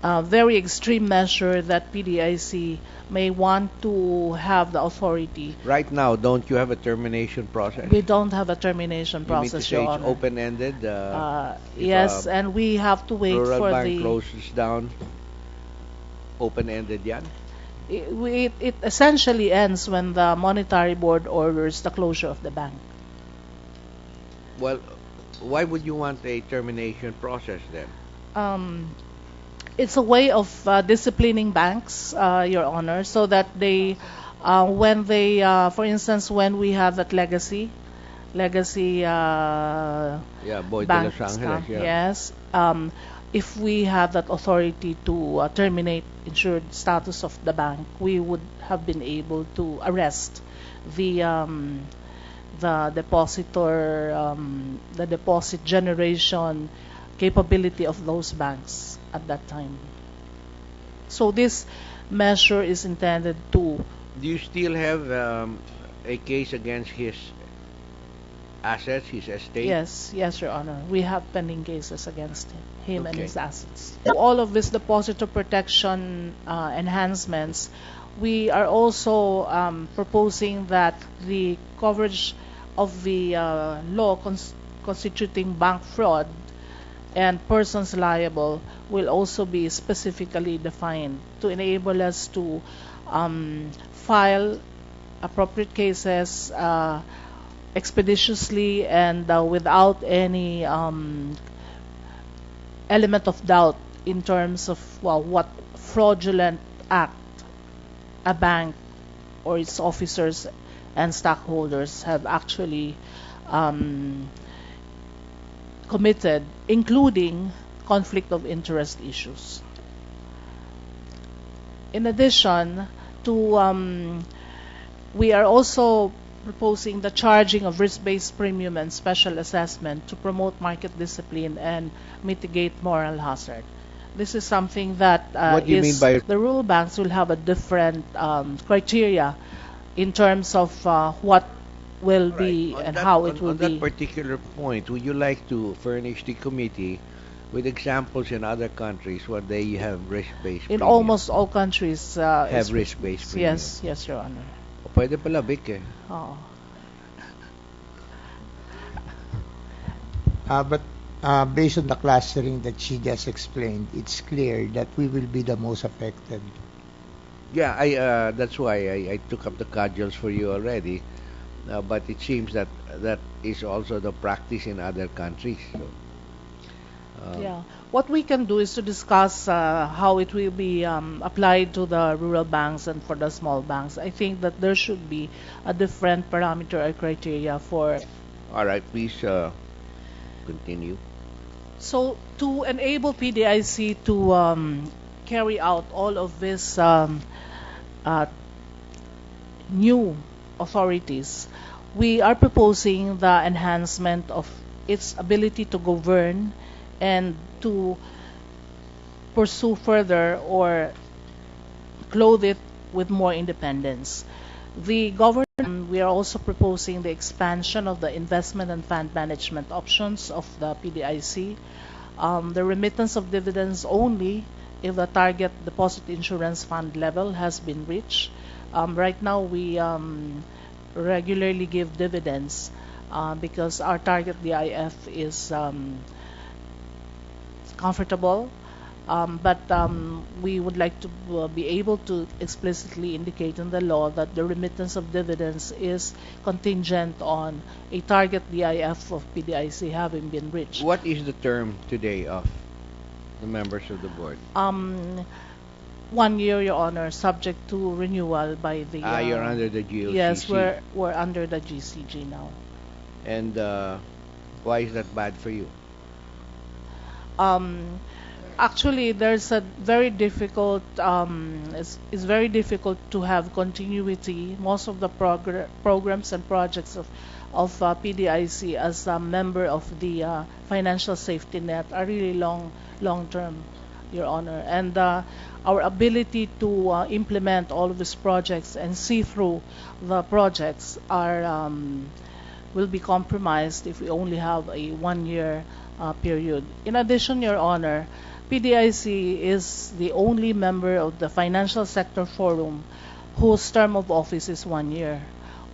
a very extreme measure that PDIC may want to have the authority. Right now, don't you have a termination process? We don't have a termination You mean to process, say Your it's Honor. open-ended? Yes, and we have to wait Rural for bank the. closes down, open-ended yan? It essentially ends when the monetary board orders the closure of the bank. Well, why would you want a termination process then? It's a way of disciplining banks, Your Honor, so that they, when they, for instance, when we have that legacy Yeah, Boy de bank Los Angeles, scam, yeah. yes, if we have that authority to terminate insured status of the bank, we would have been able to arrest the depositor, the deposit generation capability of those banks at that time. So this measure is intended to. Do you still have a case against his assets, his estate? Yes, Your Honor. We have pending cases against him and Okay. his assets. All of this depositor protection enhancements, we are also proposing that the coverage of the law constituting bank fraud and persons liable will also be specifically defined to enable us to file appropriate cases expeditiously and without any element of doubt in terms of what fraudulent act a bank or its officers and stockholders have actually committed, including conflict of interest issues. In addition to, we are also proposing the charging of risk-based premium and special assessment to promote market discipline and mitigate moral hazard. This is something that What do you mean by the rural banks will have a different criteria in terms of what will be on and that, how it will on be. that particular point, would you like to furnish the committee with examples in other countries where they have risk-based In premium? almost all countries, Have risk-based premium. Yes, yes, Your Honor. O, pwede pala, Vic, eh. Oo. But based on the clustering that she just explained, it's clear that we will be the most affected. Yeah, that's why I took up the cudgels for you already. But it seems that that is also the practice in other countries. So, Yeah. What we can do is to discuss how it will be applied to the rural banks and for the small banks. I think that there should be a different parameter or criteria for. all right, please continue. So to enable PDIC to carry out all of these new authorities, we are proposing the enhancement of its ability to govern and to pursue further or clothe it with more independence. The government, we are also proposing the expansion of the investment and fund management options of the PDIC, the remittance of dividends only if the target deposit insurance fund level has been reached. Right now, we regularly give dividends because our target DIF is comfortable, but we would like to be able to explicitly indicate in the law that the remittance of dividends is contingent on a target DIF of PDIC having been reached. What is the term today of the members of the board? 1 year, Your Honor, subject to renewal by the. You're under the GOCC. Yes, we're under the GCG now. And why is that bad for you? Actually, there's a very difficult. It's very difficult to have continuity. Most of the programs and projects of PDIC as a member of the financial safety net are really long term, Your Honor, and our ability to implement all of these projects and see through the projects are will be compromised if we only have a 1 year period. In addition, Your Honor, PDIC is the only member of the Financial Sector Forum whose term of office is 1 year.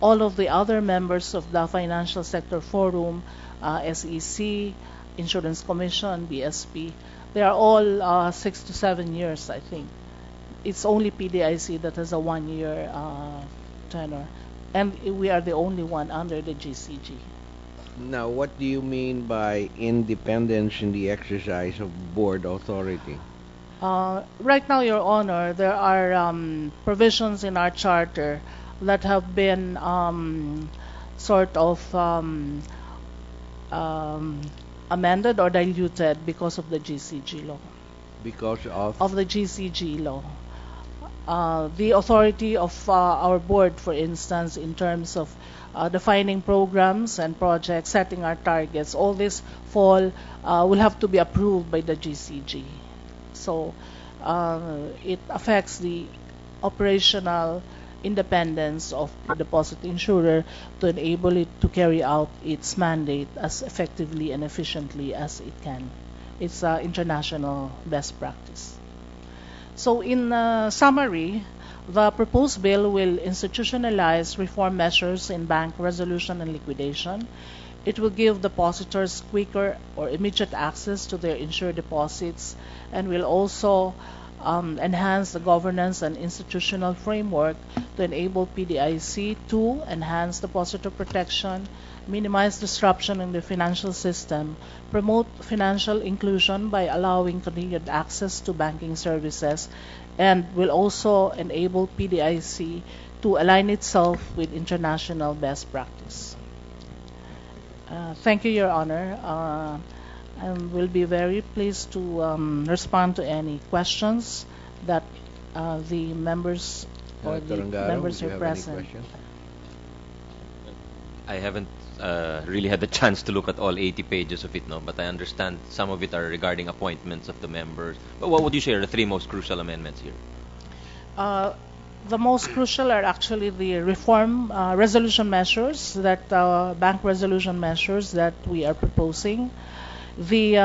All of the other members of the Financial Sector Forum, SEC, Insurance Commission, BSP, they are all 6 to 7 years, I think. It's only PDIC that has a 1 year tenure, and we are the only one under the GCG. Now, what do you mean by independence in the exercise of board authority? Right now, Your Honor, there are provisions in our charter that have been sort of amended or diluted because of the GCG law. Because of? Of the GCG law. The authority of our board, for instance, in terms of defining programs and projects, setting our targets, all this will have to be approved by the GCG. So it affects the operational independence of the deposit insurer to enable it to carry out its mandate as effectively and efficiently as it can. It's international best practice. So in summary, the proposed bill will institutionalize reform measures in bank resolution and liquidation. It will give depositors quicker or immediate access to their insured deposits and will also enhance the governance and institutional framework to enable PDIC to enhance depositor protection, minimize disruption in the financial system, promote financial inclusion by allowing continued access to banking services, and will also enable PDIC to align itself with international best practice. Thank you, Your Honor. And we'll be very pleased to respond to any questions that the members or the Tarangaro, members do you are have any present. questions? I haven't really had the chance to look at all 80 pages of it, no, but I understand some of it are regarding appointments of the members. But what would you say are the three most crucial amendments here? The most crucial are actually the reform resolution measures that bank resolution measures that we are proposing. The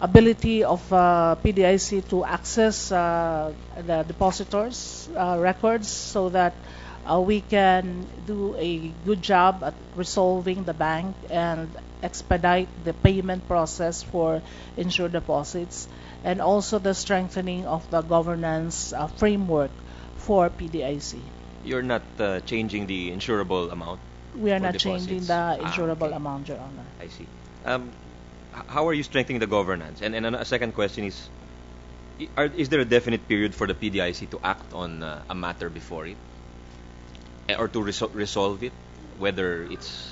ability of PDIC to access the depositors' records so that we can do a good job at resolving the bank and expedite the payment process for insured deposits, and also the strengthening of the governance framework for PDIC. You're not changing the insurable amount? We are for not changing deposits? the insurable Okay. amount, Your Honor. I see. How are you strengthening the governance? And a second question is, is there a definite period for the PDIC to act on a matter before it? Or to resolve it? Whether it's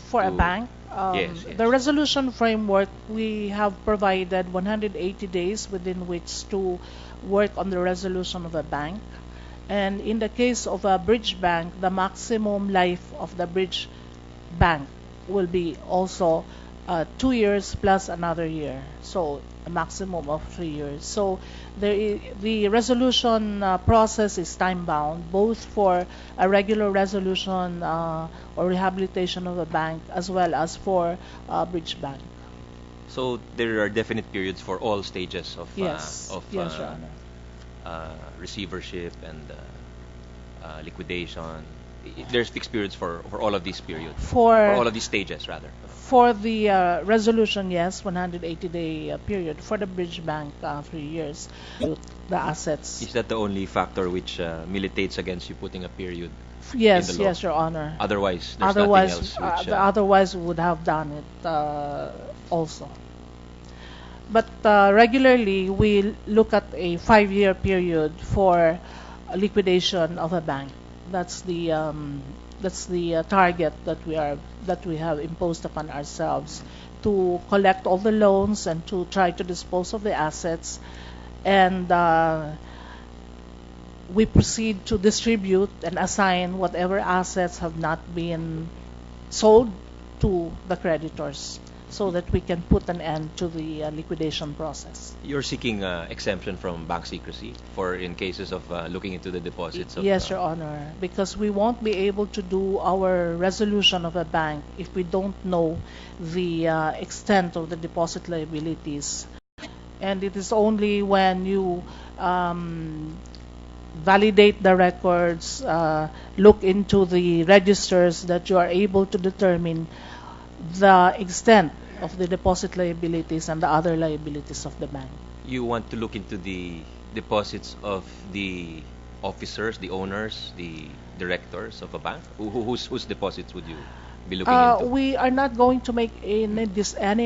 For a bank, Yes, yes. the resolution framework, we have provided 180 days within which to work on the resolution of a bank. And in the case of a bridge bank, the maximum life of the bridge bank will be also 2 years plus another year, so a maximum of 3 years. So the resolution process is time bound, both for a regular resolution or rehabilitation of a bank, as well as for a bridge bank. So there are definite periods for all stages of Yes, yes, Your Honor. Receivership and liquidation. There's fixed periods for all of these periods, For all of these stages rather. For the resolution, yes, 180-day period. For the bridge bank, 3 years. The assets. Is that the only factor which militates against you putting a period? Yes, in the law? yes, Your Honor. Otherwise, there's Otherwise, nothing else which. otherwise we would have done it also. But regularly, we look at a 5-year period for liquidation of a bank. That's the target that we have imposed upon ourselves, to collect all the loans and to try to dispose of the assets, and we proceed to distribute and assign whatever assets have not been sold to the creditors, so that we can put an end to the liquidation process. You're seeking exemption from bank secrecy for in cases of looking into the deposits of. Yes, Your Honor, because we won't be able to do our resolution of a bank if we don't know the extent of the deposit liabilities. And it is only when you validate the records, look into the registers, that you are able to determine the extent of the deposit liabilities and the other liabilities of the bank. You want to look into the deposits of the officers, the owners, the directors of a bank? Whose deposits would you be looking into? We are not going to make any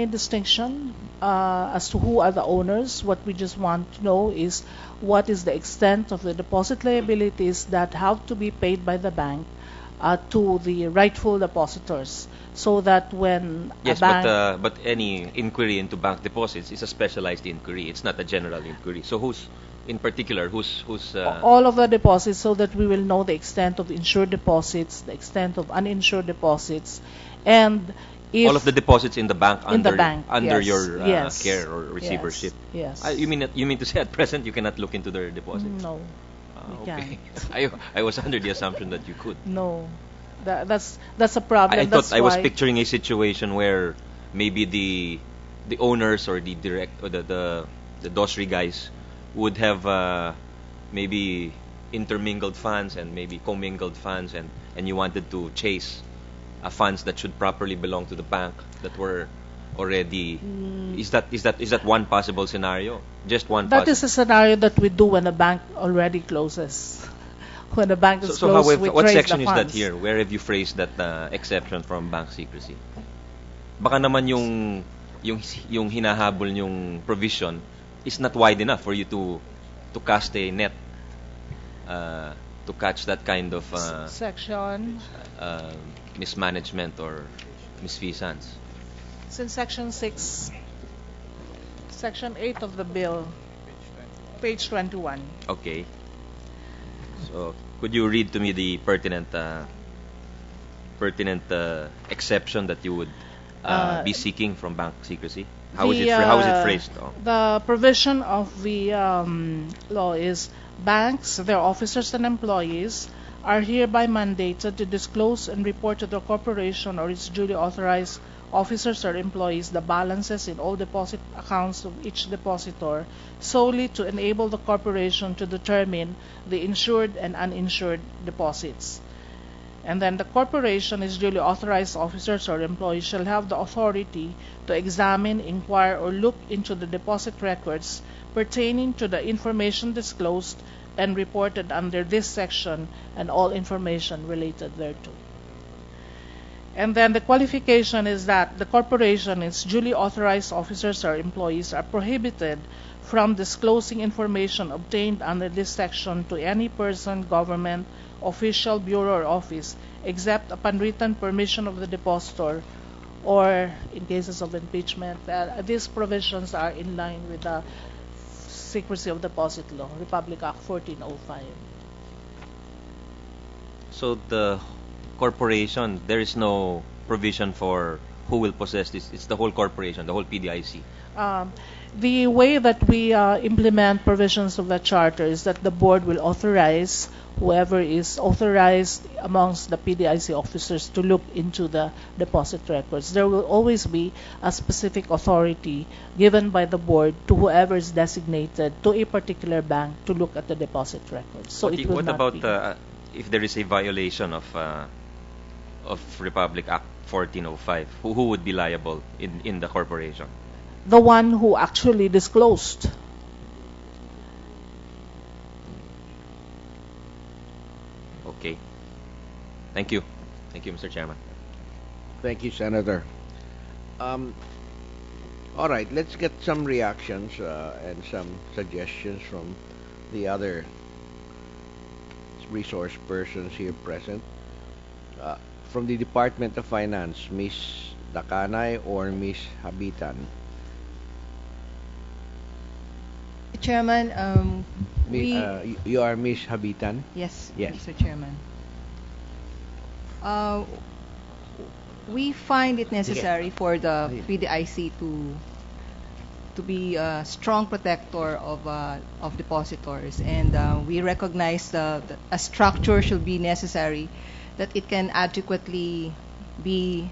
distinction as to who are the owners. What we just want to know is what is the extent of the deposit liabilities that have to be paid by the bank to the rightful depositors, so that when Yes, a bank... but any inquiry into bank deposits is a specialized inquiry. It's not a general inquiry. So who's all of the deposits, so that we will know the extent of insured deposits, the extent of uninsured deposits, and if all of the deposits in the bank in the bank, under yes, your yes, care or receivership. Yes. You mean to say at present you cannot look into their deposits? No, we Okay. can't. I was under the assumption that you could. No, that's a problem. I That's thought I was why- picturing a situation where maybe the owners or the direct or the dosri guys would have maybe intermingled funds and maybe commingled funds, and you wanted to chase funds that should properly belong to the bank that were already. Is that one possible scenario? Just one. That is a scenario that we do when a bank already closes. When the bank is closed, we what trace section the is that funds. here? Where have you phrased that exception from bank secrecy? Baka naman yung hinahabol yung provision is not wide enough for you to cast a net to catch that kind of Section. mismanagement or misfeasance. It's in Section 6, Section 8 of the bill, page 21. Okay. So, could you read to me the pertinent pertinent exception that you would be seeking from bank secrecy? How is it phrased? Oh. The provision of the law is banks, their officers and employees are hereby mandated to disclose and report to the corporation or its duly authorized officers or employees the balances in all deposit accounts of each depositor solely to enable the corporation to determine the insured and uninsured deposits. And then the corporation, its duly authorized officers or employees shall have the authority to examine, inquire, or look into the deposit records pertaining to the information disclosed and reported under this section and all information related thereto. And then the qualification is that the corporation, its duly authorized officers or employees are prohibited from disclosing information obtained under this section to any person, government, official, bureau, or office, except upon written permission of the depositor or in cases of impeachment. These provisions are in line with the Secrecy of Deposit Law, Republic Act 1405. So the corporation, there is no provision for who will possess this. It's the whole corporation, the whole PDIC. The way that we implement provisions of the charter is that the board will authorize whoever is authorized amongst the PDIC officers to look into the deposit records. There will always be a specific authority given by the board to whoever is designated to a particular bank to look at the deposit records. So it will What not about be. if there is a violation of Republic Act 1405? Who would be liable in the corporation? The one who actually disclosed. Okay. Thank you. Thank you, Mr. Chairman. Thank you, Senator. All right, let's get some reactions and some suggestions from the other resource persons here present. From the Department of Finance, Ms. Dakanay or Ms. Habitan? Chairman, You are Ms. Habitan? yes, Yes. Mr. Chairman. We find it necessary for the PDIC to be a strong protector of depositors, and we recognize that a structure should be necessary that it can adequately be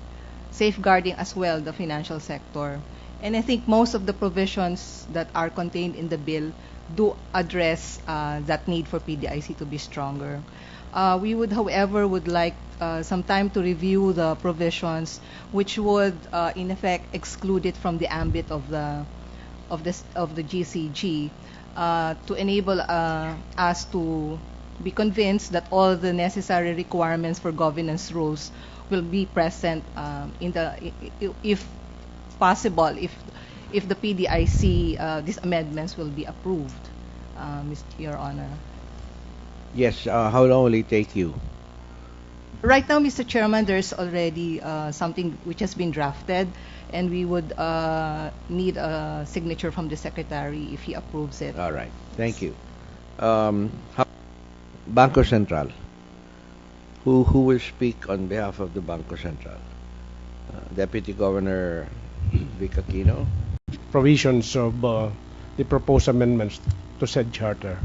safeguarding as well the financial sector. And I think most of the provisions that are contained in the bill do address that need for PDIC to be stronger. We would, however, like some time to review the provisions which would, in effect, exclude it from the ambit of the GCG to enable us to be convinced that all the necessary requirements for governance rules will be present if possible, if the PDIC, these amendments will be approved, Your Honor. Yes, how long will it take you? Right now, Mr. Chairman, there's already something which has been drafted, and we would need a signature from the Secretary if he approves it. All right, thank you. Banco Central. Who will speak on behalf of the Banco Central? Deputy Governor Vic Aquino. Provisions of the proposed amendments to said charter.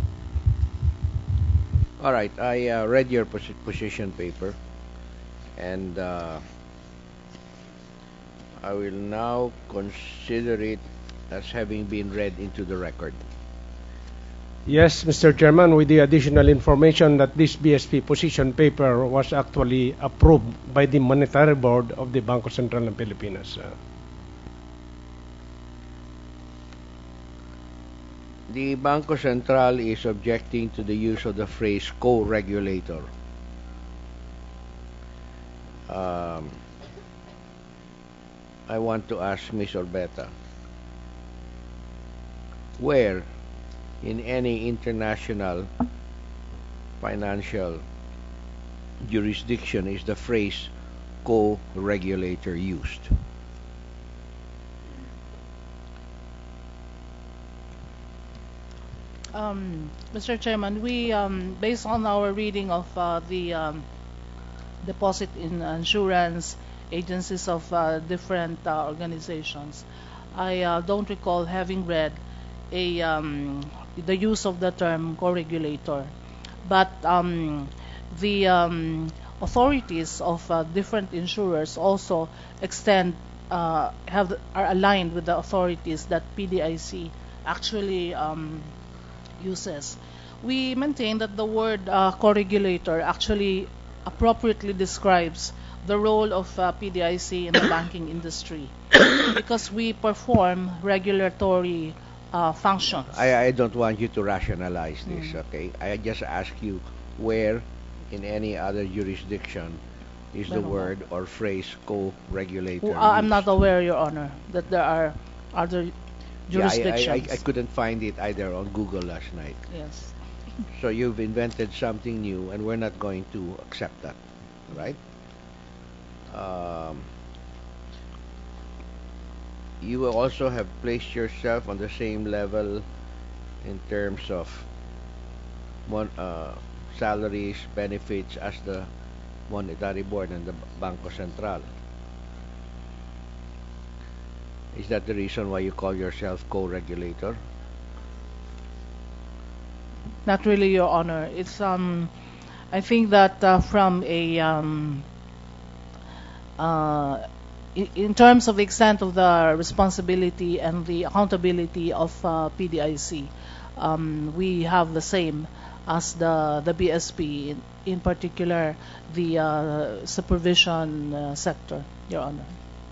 All right, I read your position paper, and I will now consider it as having been read into the record. Yes, Mr. Chairman, with the additional information that this BSP position paper was actually approved by the Monetary Board of the Bangko Sentral ng Pilipinas. The Bangko Sentral is objecting to the use of the phrase co-regulator. I want to ask Ms. Orbeta, where in any international financial jurisdiction is the phrase co-regulator used? Mr. Chairman, we, based on our reading of the deposit in insurance, agencies of different organizations. I don't recall having read the use of the term co-regulator, but the authorities of different insurers also extend are aligned with the authorities that PDIC actually uses. We maintain that the word co-regulator actually appropriately describes the role of PDIC in the banking industry because we perform regulatory functions. I don't want you to rationalize this, okay? I just ask you where in any other jurisdiction is the word or phrase co-regulator I'm used? not aware, Your Honor, that there are other jurisdictions. I couldn't find it either on Google last night. Yes. So you've invented something new, and we're not going to accept that, right? You also have placed yourself on the same level in terms of salaries, benefits as the Monetary Board and the Bangko Sentral. Is that the reason why you call yourself co-regulator? Not really, Your Honor. It's I think that from a in terms of the extent of the responsibility and the accountability of PDIC, we have the same as the BSP, in particular the supervision sector, Your Honor.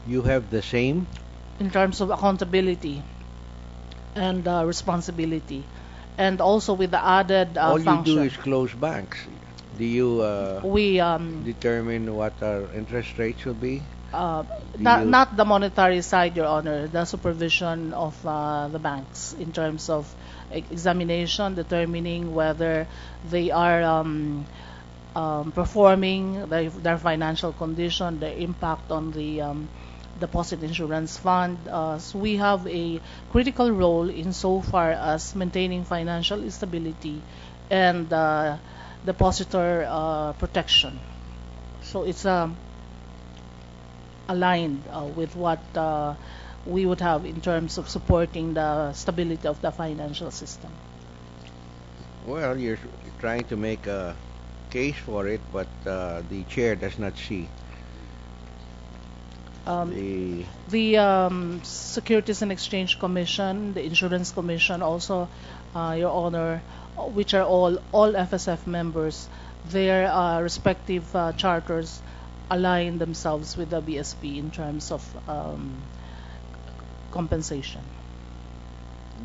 You have the same? In terms of accountability and responsibility, and also with the added All function. you do is close banks. Do you We determine what our interest rates will be? not the monetary side, Your Honor, the supervision of the banks in terms of examination, determining whether they are performing their financial condition, their impact on the deposit insurance fund. So we have a critical role in so far as maintaining financial stability and depositor protection. So it's aligned with what we would have in terms of supporting the stability of the financial system. Well, you're trying to make a case for it, but the chair does not see The Securities and Exchange Commission, the Insurance Commission, also, Your Honor, which are all FSF members, their respective charters align themselves with the BSP in terms of compensation.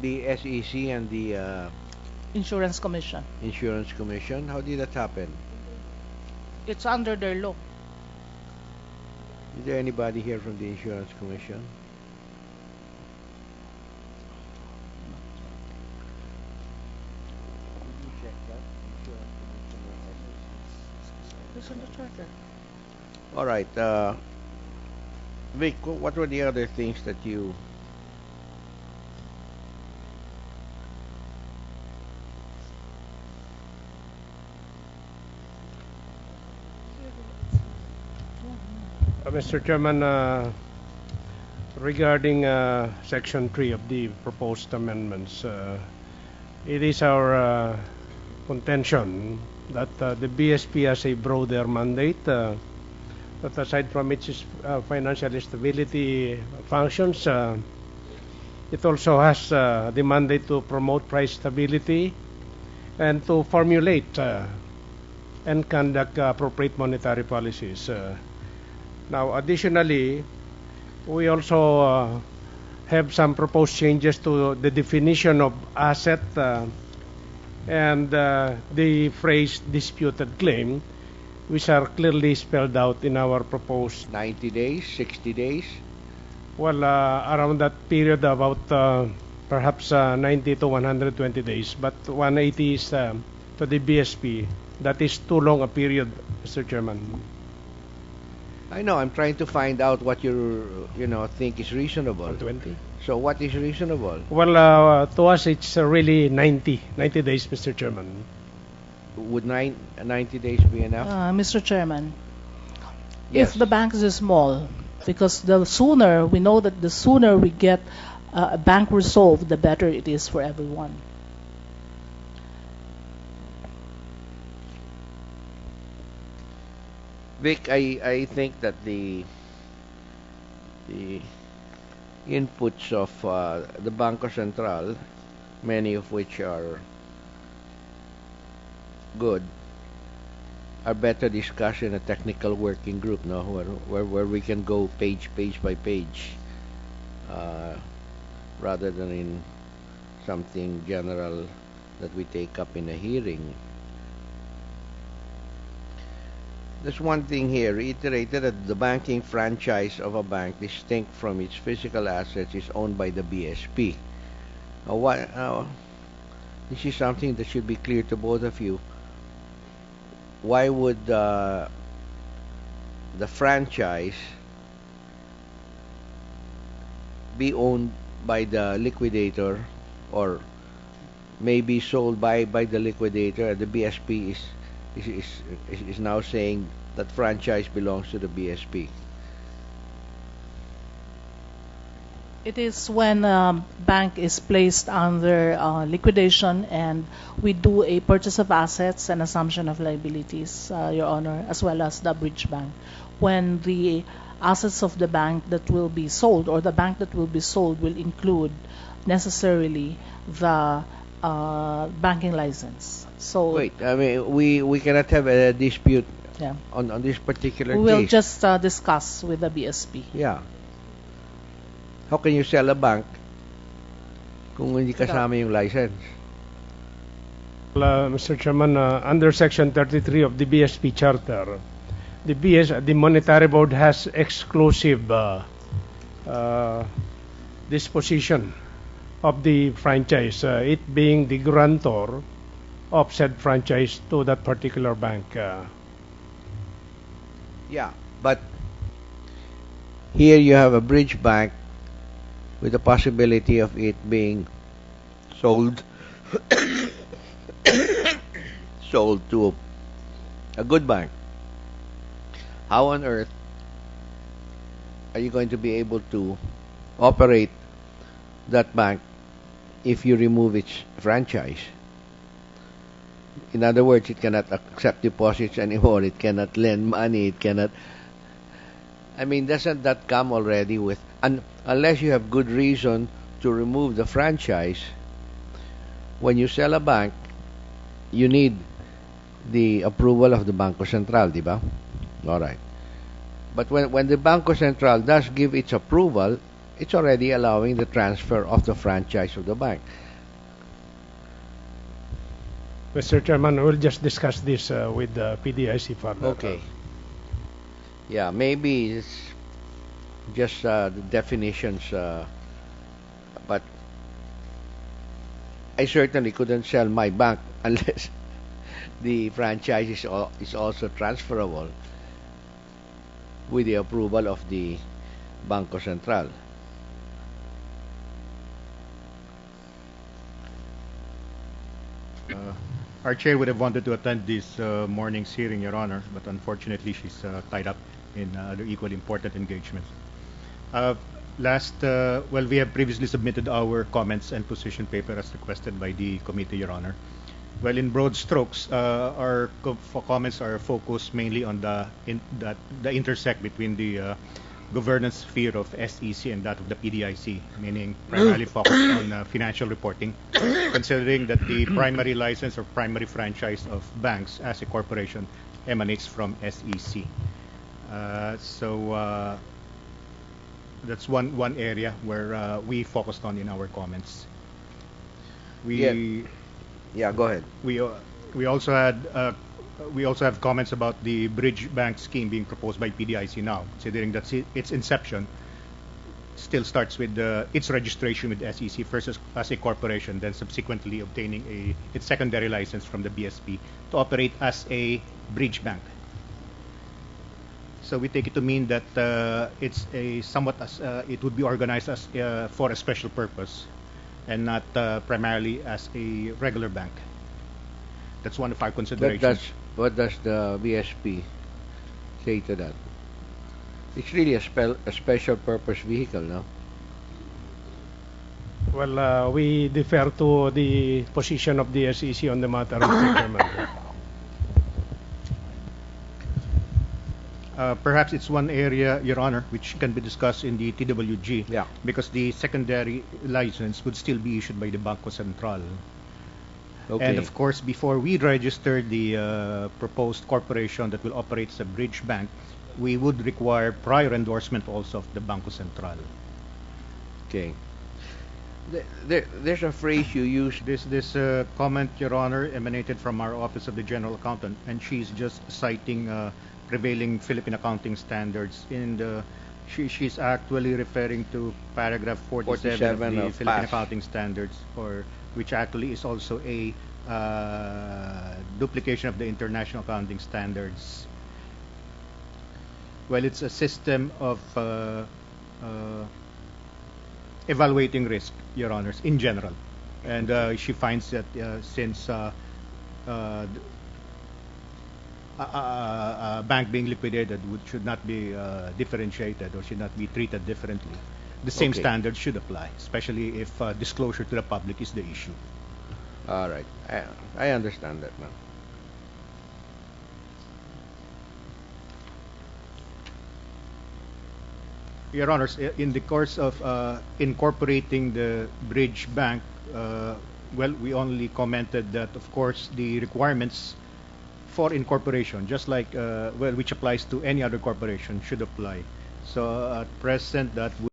the SEC and the Insurance Commission. Insurance Commission. How did that happen? It's under their law. Is there anybody here from the Insurance Commission? It's on the charter. All right, Vic, what were the other things that you Mr. Chairman, regarding Section 3 of the proposed amendments, it is our contention that the BSP has a broader mandate, that aside from its financial stability functions, it also has the mandate to promote price stability and to formulate and conduct appropriate monetary policies. Now, additionally, we also have some proposed changes to the definition of asset and the phrase disputed claim, which are clearly spelled out in our proposed 90 days, 60 days? Well, around that period, about perhaps 90 to 120 days, but 180 is to the BSP. That is too long a period, Mr. Chairman. I know, I'm trying to find out what you think is reasonable. 120? So what is reasonable? Well, to us, it's really 90 days, Mr. Chairman. Would 90 days be enough? Mr. Chairman, If the bank is small, because the sooner we know that the sooner we get a bank resolved, the better it is for everyone. Vic, I think that the inputs of the Bangko Central, many of which are good, are better discussed in a technical working group, no, where we can go page by page, rather than in something general that we take up in a hearing. There's one thing here, reiterated that the banking franchise of a bank distinct from its physical assets is owned by the BSP. This is something that should be clear to both of you. Why would the franchise be owned by the liquidator, or maybe sold by the liquidator? The BSP is now saying that franchise belongs to the BSP. It is when bank is placed under liquidation and we do a purchase of assets and assumption of liabilities, Your Honor, as well as the bridge bank. When the assets of the bank that will be sold, or the bank that will be sold, will include necessarily the banking license. So Wait, I mean, we cannot have a dispute yeah, on this particular we will case. just discuss with the BSP. Yeah. How can you sell a bank kung hindi kasama yung license? Mr. Chairman, under Section 33 of the BSP Charter, the Monetary Board has exclusive disposition of the franchise, it being the grantor of said franchise to that particular bank. Yeah, but here you have a bridge bank with the possibility of it being sold sold to a good bank. How on earth are you going to be able to operate that bank if you remove its franchise? In other words, it cannot accept deposits anymore, it cannot lend money, it cannot... I mean, doesn't that come already with... unless you have good reason to remove the franchise, when you sell a bank, you need the approval of the Bangko Central, di ba? Alright. But when the Bangko Central does give its approval, it's already allowing the transfer of the franchise of the bank. Mr. Chairman, we'll just discuss this with the PDIC further. Okay. Yeah, maybe it's just the definitions, but I certainly couldn't sell my bank unless the franchise is also transferable with the approval of the Bangko Central. Our chair would have wanted to attend this morning's hearing, Your Honor, but unfortunately she's tied up in other equally important engagements. We have previously submitted our comments and position paper as requested by the committee, Your Honor. Well, in broad strokes, our comments are focused mainly on the intersect between the governance sphere of SEC and that of the PDIC, meaning primarily focused on financial reporting, considering that the primary license or primary franchise of banks as a corporation emanates from SEC. So that's one area where we focused on in our comments. Yeah, go ahead. We also have comments about the bridge bank scheme being proposed by PDIC now, considering that its inception still starts with its registration with SEC first as a corporation, then subsequently obtaining its secondary license from the BSP to operate as a bridge bank. So we take it to mean that it's it would be organized as for a special purpose and not primarily as a regular bank. That's one of our considerations. What does the BSP say to that? It's really a special purpose vehicle, no? Well, we defer to the position of the SEC on the matter, Mr. Chairman. Perhaps it's one area, Your Honor, which can be discussed in the TWG. Yeah. Because the secondary license would still be issued by the Banco Central. Okay. And of course, before we register the proposed corporation that will operate as a bridge bank, we would require prior endorsement also of the Banco Central. Okay. There's a phrase you use. This comment, Your Honor, emanated from our Office of the General Accountant, and she's just citing prevailing Philippine accounting standards. She's actually referring to paragraph 47 of the of Philippine PAS. accounting standards, which actually is also a duplication of the international accounting standards. Well, it's a system of evaluating risk, Your Honors, in general. And she finds that since a bank being liquidated should not be differentiated or should not be treated differently, the same Okay. standards should apply, especially if disclosure to the public is the issue. All right. I understand that now. Your Honors, in the course of incorporating the bridge bank, well, we only commented that, of course, the requirements for incorporation, just like, well, which applies to any other corporation, should apply. So at present, that would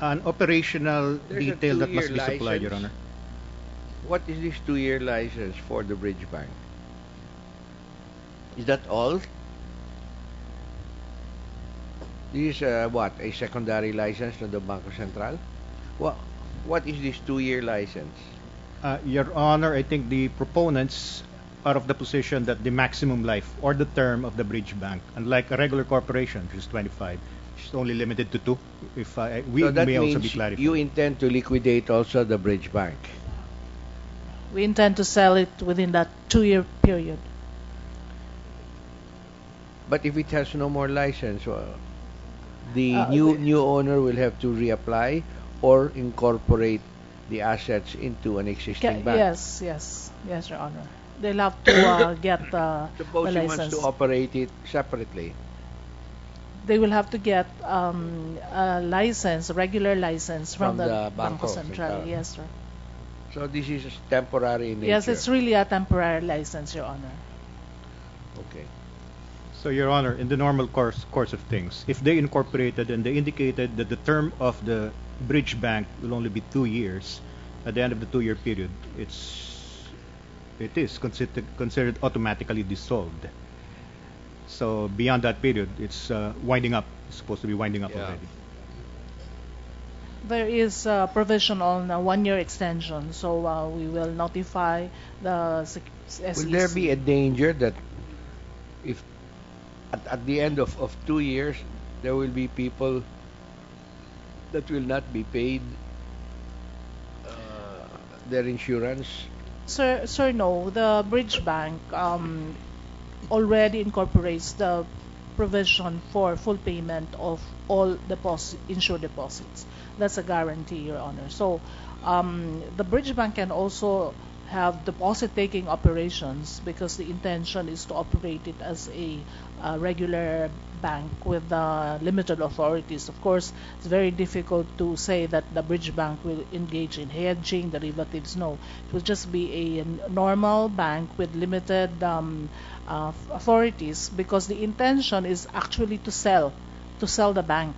an operational There's a detail that must be two-year supplied, Your license. Honor. What is this 2-year license for the bridge bank? Is that all? This is what? A secondary license to the Banco Central? What is this 2-year license? Your Honor, I think the proponents are of the position that the maximum life or the term of the bridge bank, unlike a regular corporation, which is 25, is only limited to 2. If we So that may also be means clarified. you intend to liquidate also the bridge bank. We intend to sell it within that 2-year period. But if it has no more license, the Uh, new owner will have to reapply or incorporate the assets into an existing bank. Yes, Your Honor. They'll have to get the Suppose he wants license. to operate it separately. They will have to get a license, a regular license From from, the the Banco Banco Central. Central. Yes, sir. So this is temporary in nature. Yes, it's really a temporary license, Your Honor. Okay. So, Your Honor, in the normal course of things, if they incorporated and they indicated that the term of the bridge bank will only be 2 years, at the end of the 2-year period, it is considered automatically dissolved. So beyond that period, it's winding up. It's supposed to be winding up Yeah. already. There is a provision on a 1-year extension, so we will notify the SEC. Will there be a danger that if at the end of 2 years there will be people that will not be paid their insurance? Sir, no. The bridge bank already incorporates the provision for full payment of all insured deposits. That's a guarantee, Your Honor. So the bridge bank can also have deposit-taking operations because the intention is to operate it as a regular bank with limited authorities. Of course, it's very difficult to say that the bridge bank will engage in hedging, derivatives. No, it will just be a normal bank with limited authorities because the intention is actually to sell the bank.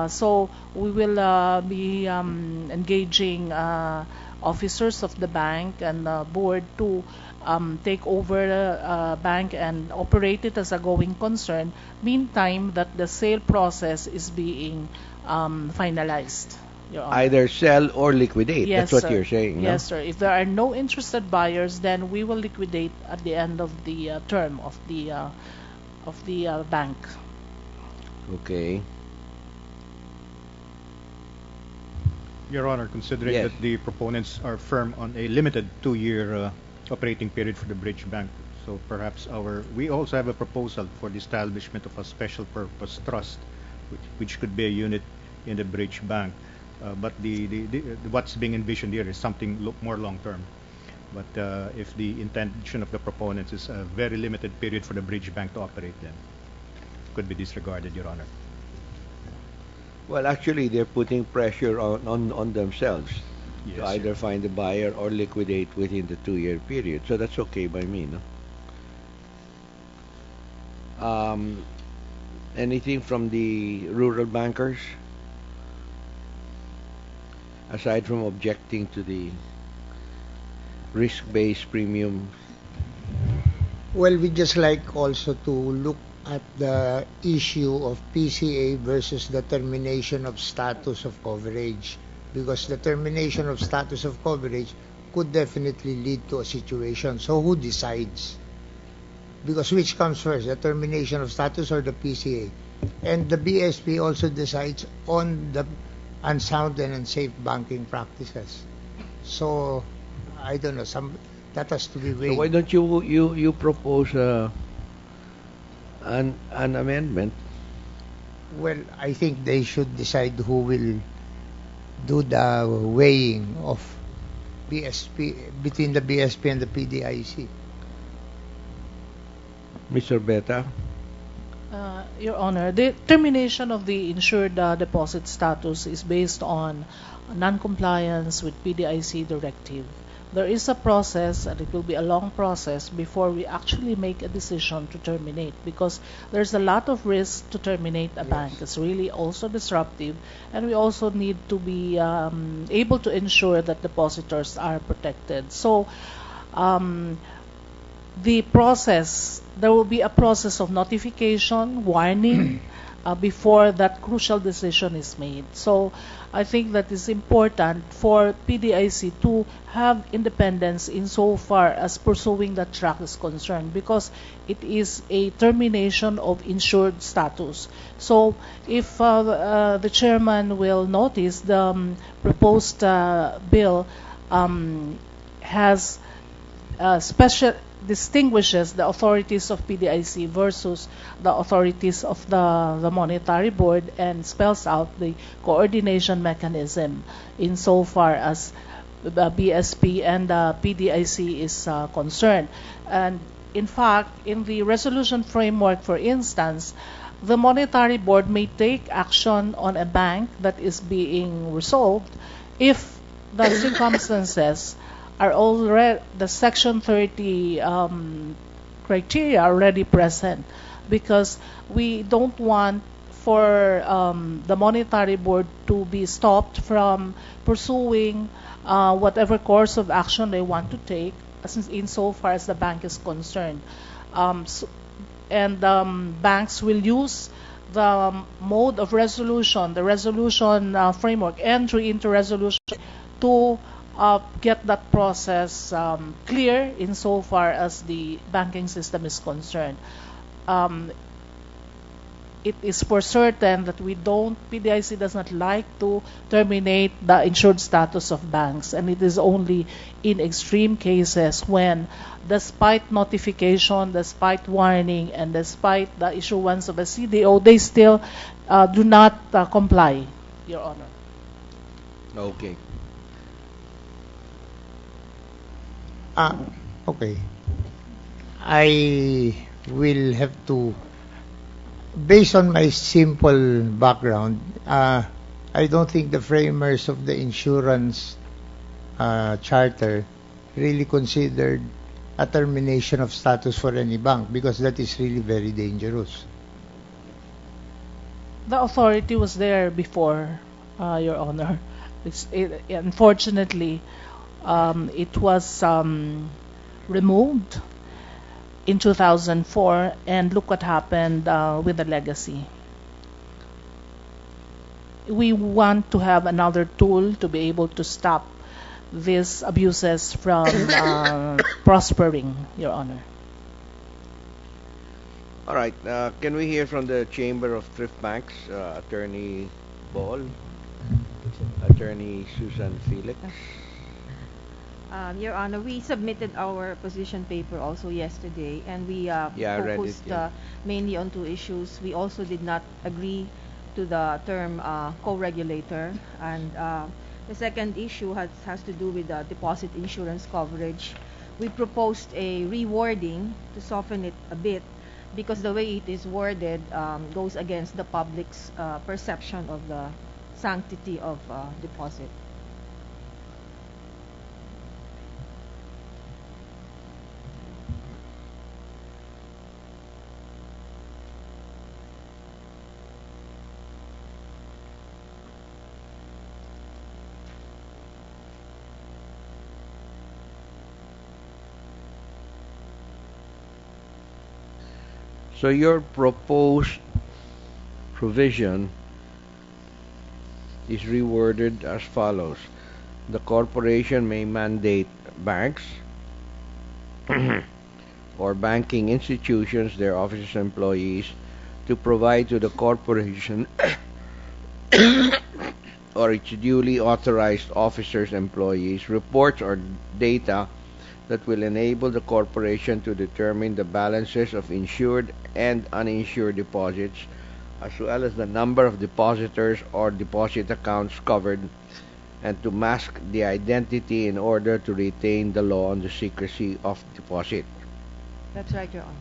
So we will be engaging officers of the bank and board to take over the bank and operate it as a going concern. Meantime, that the sale process is being finalized. Your Honor. Either sell or liquidate. Yes, That's what sir. you're saying, no? Yes, sir. If there are no interested buyers, then we will liquidate at the end of the term of the bank. Okay. Your Honor, considering Yes. that the proponents are firm on a limited 2-year operating period for the bridge bank, So perhaps we also have a proposal for the establishment of a special purpose trust, which could be a unit in the bridge bank. But what's being envisioned here is something more long term. But if the intention of the proponents is a very limited period for the bridge bank to operate, then it could be disregarded, Your Honor. Well, actually, they're putting pressure on themselves Yes, to either find a buyer or liquidate within the 2-year period. So that's okay by me, no? Anything from the rural bankers? Aside from objecting to the risk-based premium. Well, we just like also to look at the issue of PCA versus the termination of status of coverage, because the termination of status of coverage could definitely lead to a situation. So who decides? Because which comes first, the termination of status or the PCA? And the BSP also decides on the unsound and unsafe banking practices. So I don't know, that has to be weighed. So why don't you propose an amendment? Well, I think they should decide who will do the weighing of BSP between the BSP and the PDIC. Mr. Beta? Your Honor, the termination of the insured deposit status is based on non-compliance with PDIC directive. There is a process, and it will be a long process before we actually make a decision to terminate, because there's a lot of risk to terminate a bank. It's really also disruptive, and we also need to be able to ensure that depositors are protected. So the process, there will be a process of notification, warning, before that crucial decision is made. So I think that is important for PDIC to have independence insofar as pursuing that track is concerned, because it is a termination of insured status. So if the chairman will notice, the proposed bill has special distinguishes the authorities of PDIC versus the authorities of the Monetary Board, and spells out the coordination mechanism insofar as the BSP and the PDIC is concerned. And in fact, in the resolution framework, for instance, the Monetary Board may take action on a bank that is being resolved if the circumstances are already, the Section 30 criteria are already present, because we don't want for the Monetary Board to be stopped from pursuing whatever course of action they want to take insofar as the bank is concerned. Banks will use the mode of resolution, the resolution framework, entry into resolution to get that process clear insofar as the banking system is concerned. It is for certain that PDIC does not like to terminate the insured status of banks, and it is only in extreme cases when, despite notification, despite warning, and despite the issuance of a CDO, they still do not comply, Your Honor. Okay. Okay. I will have to, based on my simple background, I don't think the framers of the insurance charter really considered a termination of status for any bank, because that is really very dangerous. The authority was there before, Your Honor. Unfortunately, it was removed in 2004, and look what happened with the legacy. We want to have another tool to be able to stop these abuses from prospering, Your Honor. All right. Can we hear from the Chamber of Thrift Banks, Attorney Ball, Attorney Susan Felix? Your Honor, we submitted our position paper also yesterday, and we Yeah, I read it, focused yeah. mainly on two issues. We also did not agree to the term co-regulator, and the second issue has to do with the deposit insurance coverage. We proposed a rewording to soften it a bit because the way it is worded goes against the public's perception of the sanctity of deposit. So your proposed provision is reworded as follows. The corporation may mandate banks or banking institutions, their officers and employees, to provide to the corporation or its duly authorized officers and employees reports or data that will enable the corporation to determine the balances of insured and uninsured deposits, as well as the number of depositors or deposit accounts covered, and to mask the identity in order to retain the law on the secrecy of deposit. That's right, Your Honor.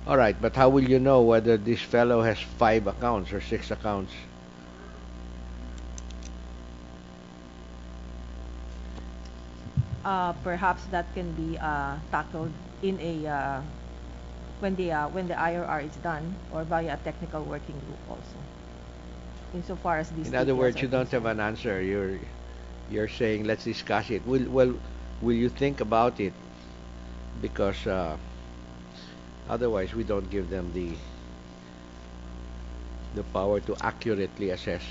All right, but how will you know whether this fellow has 5 accounts or 6 accounts? Perhaps that can be tackled in a when the IRR is done, or via a technical working group also. Insofar as these In other details words, are you don't have concerned. an answer. You're saying let's discuss it. Will you think about it? Because otherwise we don't give them the power to accurately assess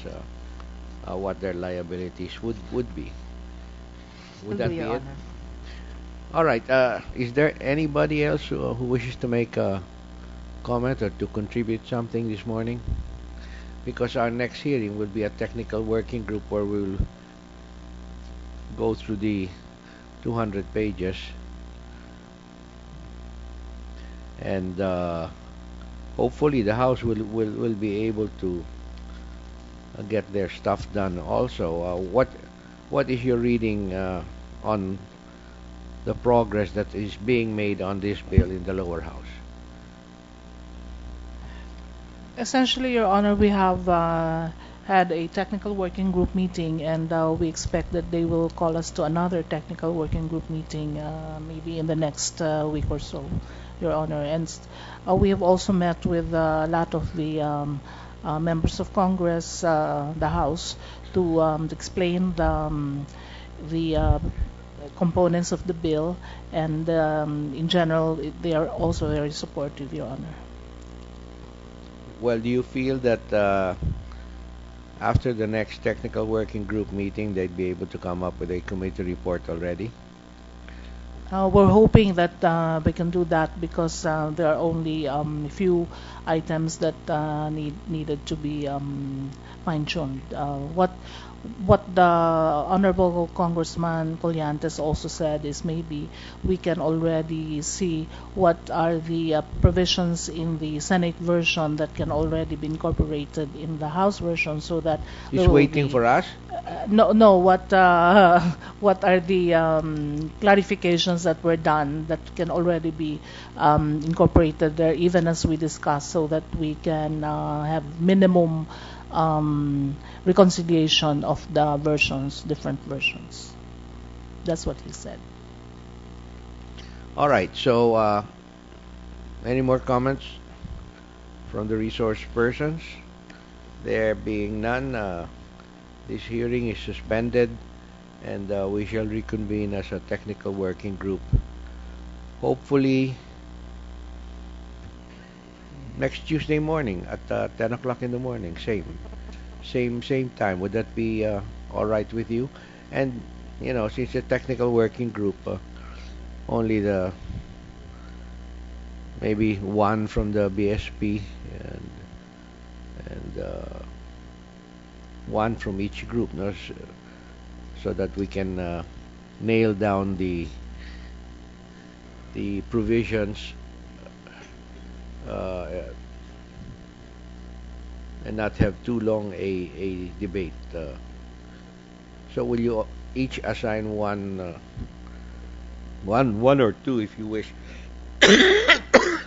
what their liabilities would be. Would Will that do, be Your it? Honor. All right. Is there anybody else who wishes to make a comment or to contribute something this morning? Because our next hearing will be a technical working group where we will go through the 200 pages and hopefully the House will be able to get their stuff done also. What is your reading on the progress that is being made on this bill in the lower house? Essentially, Your Honor, we have had a technical working group meeting, and we expect that they will call us to another technical working group meeting maybe in the next week or so, Your Honor. And we have also met with a lot of the members of Congress, the House, to explain the components of the bill, and in general, they are also very supportive, Your Honor. Well, do you feel that after the next technical working group meeting, they'd be able to come up with a committee report already? We're hoping that we can do that because there are only a few items that needed to be fine-tuned. What the Honorable Congressman Colliantes also said is maybe we can already see what are the provisions in the Senate version that can already be incorporated in the House version, so that He's there will waiting be, for us? no. What are the clarifications that were done that can already be incorporated there, even as we discuss, so that we can have minimum reconciliation of the versions, different versions. That's what he said. All right. So, any more comments from the resource persons? There being none, this hearing is suspended, and we shall reconvene as a technical working group. Hopefully, next Tuesday morning at 10 o'clock in the morning, same time. Would that be all right with you? And since the technical working group, only maybe one from the BSP and one from each group, no? So that we can nail down the provisions uh, and not have too long a debate. So will you each assign one or two, if you wish, to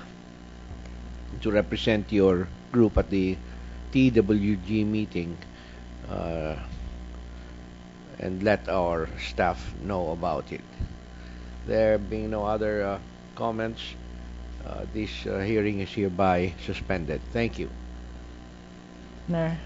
represent your group at the TWG meeting, uh, and let our staff know about it. There being no other comments, this hearing is hereby suspended. Thank you. Mayor.